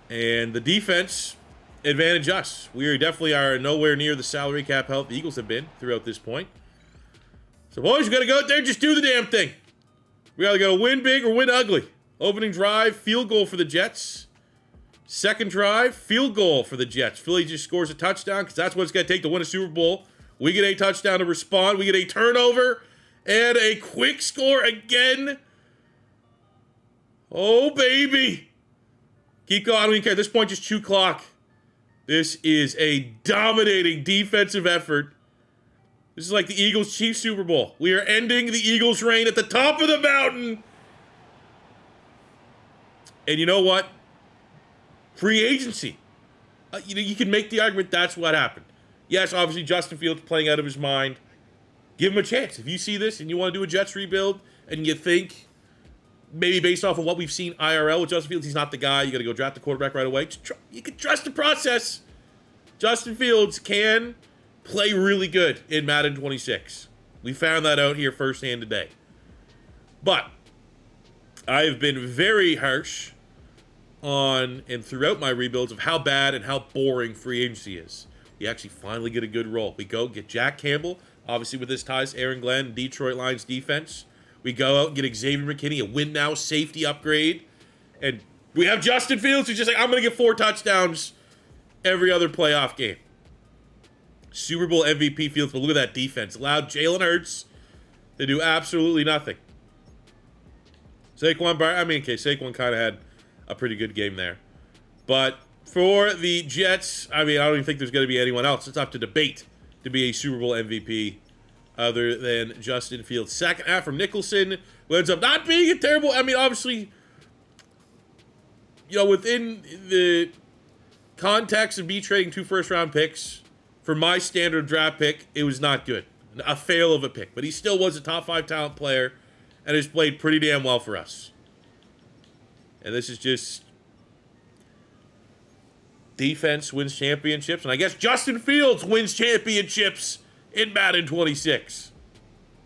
And the defense, advantage us. We definitely are nowhere near the salary cap health the Eagles have been throughout this point. So, boys, we got to go out there and just do the damn thing. We either got to win big or win ugly. Opening drive, field goal for the Jets. Second drive, field goal for the Jets. Philly just scores a touchdown because that's what it's going to take to win a Super Bowl. We get a touchdown to respond. We get a turnover and a quick score again. Oh, baby. Keep going. I don't even care. At this point, just chew clock. This is a dominating defensive effort. This is like the Eagles-Chiefs Super Bowl. We are ending the Eagles' reign at the top of the mountain. And you know what? Free agency. You can make the argument that's what happened. Yes, obviously, Justin Fields playing out of his mind. Give him a chance. If you see this and you want to do a Jets rebuild and you think, maybe based off of what we've seen IRL with Justin Fields, he's not the guy. You got to go draft the quarterback right away. You can trust the process. Justin Fields can play really good in Madden 26. We found that out here firsthand today. But I've been very harsh on and throughout my rebuilds of how bad and how boring free agency is. We actually finally get a good role. We go get Jack Campbell, obviously with his ties to Aaron Glenn, Detroit Lions defense. We go out and get Xavier McKinney, a win now safety upgrade. And we have Justin Fields who's just like, I'm going to get 4 touchdowns every other playoff game. Super Bowl MVP Fields, but look at that defense. Allowed Jalen Hurts to do absolutely nothing. Saquon kind of had a pretty good game there. But for the Jets, I don't even think there's going to be anyone else. It's up to debate to be a Super Bowl MVP other than Justin Fields. Second half from Nicholson, who ends up not being a terrible... obviously, within the context of me trading 2 first-round picks, for my standard draft pick, it was not good. A fail of a pick. But he still was a top 5 talent player and has played pretty damn well for us. And this is just... defense wins championships. And I guess Justin Fields wins championships in Madden 26.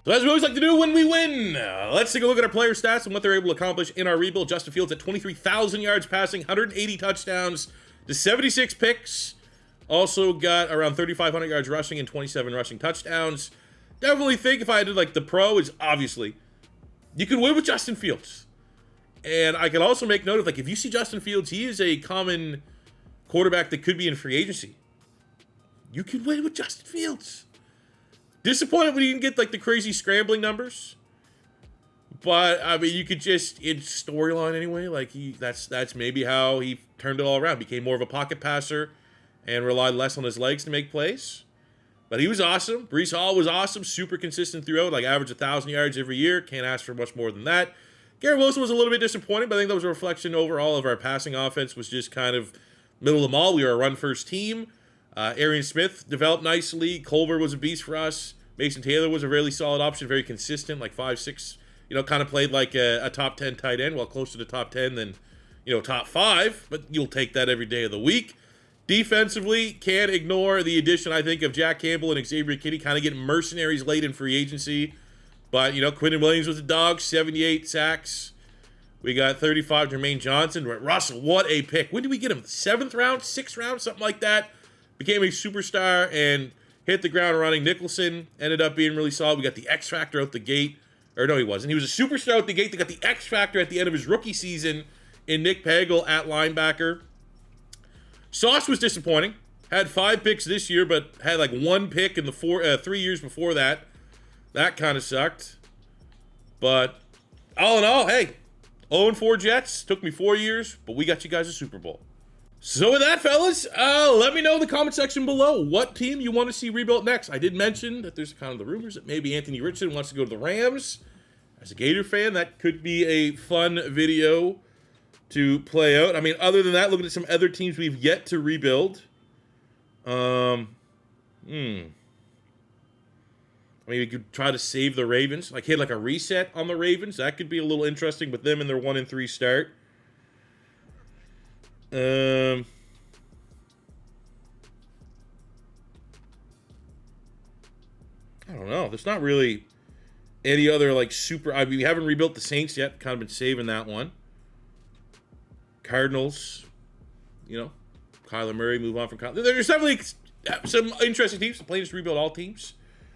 So as we always like to do when we win, let's take a look at our player stats and what they're able to accomplish in our rebuild. Justin Fields at 23,000 yards passing, 180 touchdowns to 76 picks. Also got around 3,500 yards rushing and 27 rushing touchdowns. Definitely think if I did like the pro, is obviously you can win with Justin Fields. And I can also make note of, like, if you see Justin Fields, he is a common quarterback that could be in free agency. You can win with Justin Fields. Disappointed when you didn't get like the crazy scrambling numbers. But you could just, in storyline anyway, like that's maybe how he turned it all around. Became more of a pocket passer and relied less on his legs to make plays. But he was awesome. Breece Hall was awesome. Super consistent throughout. Like average 1,000 yards every year. Can't ask for much more than that. Garrett Wilson was a little bit disappointing, but I think that was a reflection overall of our passing offense was just kind of middle of the mall. We were a run-first team. Arian Smith developed nicely. Culver was a beast for us. Mason Taylor was a really solid option, very consistent, like 5'6", kind of played like a top 10 tight end, well, closer to top 10 than, top 5, but you'll take that every day of the week. Defensively, can't ignore the addition, I think, of Jack Campbell and Xavier McKinney, kind of getting mercenaries late in free agency. But, Quinnen Williams was a dog, 78 sacks. We got 35, Jermaine Johnson. Russell, what a pick. When did we get him? 7th round, 6th round, something like that. Became a superstar and hit the ground running. Nicholson ended up being really solid. We got the X Factor out the gate. Or no, he wasn't. He was a superstar out the gate. They got the X Factor at the end of his rookie season in Nick Pagel at linebacker. Sauce was disappointing. Had 5 picks this year, but had like 1 pick in the 3 years before that. That kind of sucked. But all in all, hey, 0-4 Jets. Took me 4 years, but we got you guys a Super Bowl. So with that, fellas, let me know in the comment section below what team you want to see rebuilt next. I did mention that there's kind of the rumors that maybe Anthony Richardson wants to go to the Rams. As a Gator fan, that could be a fun video to play out. Other than that, looking at some other teams we've yet to rebuild. We could try to save the Ravens. Like, hit like a reset on the Ravens. That could be a little interesting with them and their 1-3 start. I don't know. There's not really any other, like, super... we haven't rebuilt the Saints yet. Kind of been saving that one. Cardinals. Kyler Murray, move on from Kyler. There's definitely some interesting teams. The plan is to rebuild all teams.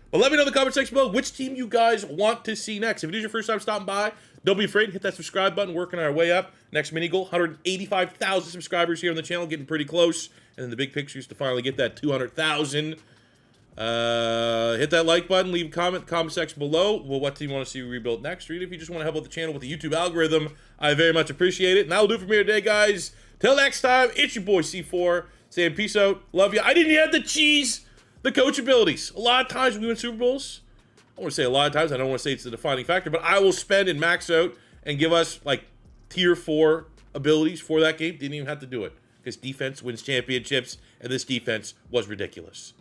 But let me know in the comment section below which team you guys want to see next. If it is your first time stopping by, don't be afraid. Hit that subscribe button. Working our way up. Next mini goal, 185,000 subscribers here on the channel. Getting pretty close. And then the big picture is to finally get that 200,000. Hit that like button. Leave a comment section below. Well, what team you want to see rebuilt next? Or even if you just want to help out the channel with the YouTube algorithm, I very much appreciate it. And that'll do it for me today, guys. Till next time, it's your boy C4. Saying peace out. Love you. I didn't have the cheese. The coach abilities. A lot of times we win Super Bowls. I want to say a lot of times. I don't want to say it's the defining factor, but I will spend and max out and give us like tier 4 abilities for that game. Didn't even have to do it because defense wins championships, and this defense was ridiculous.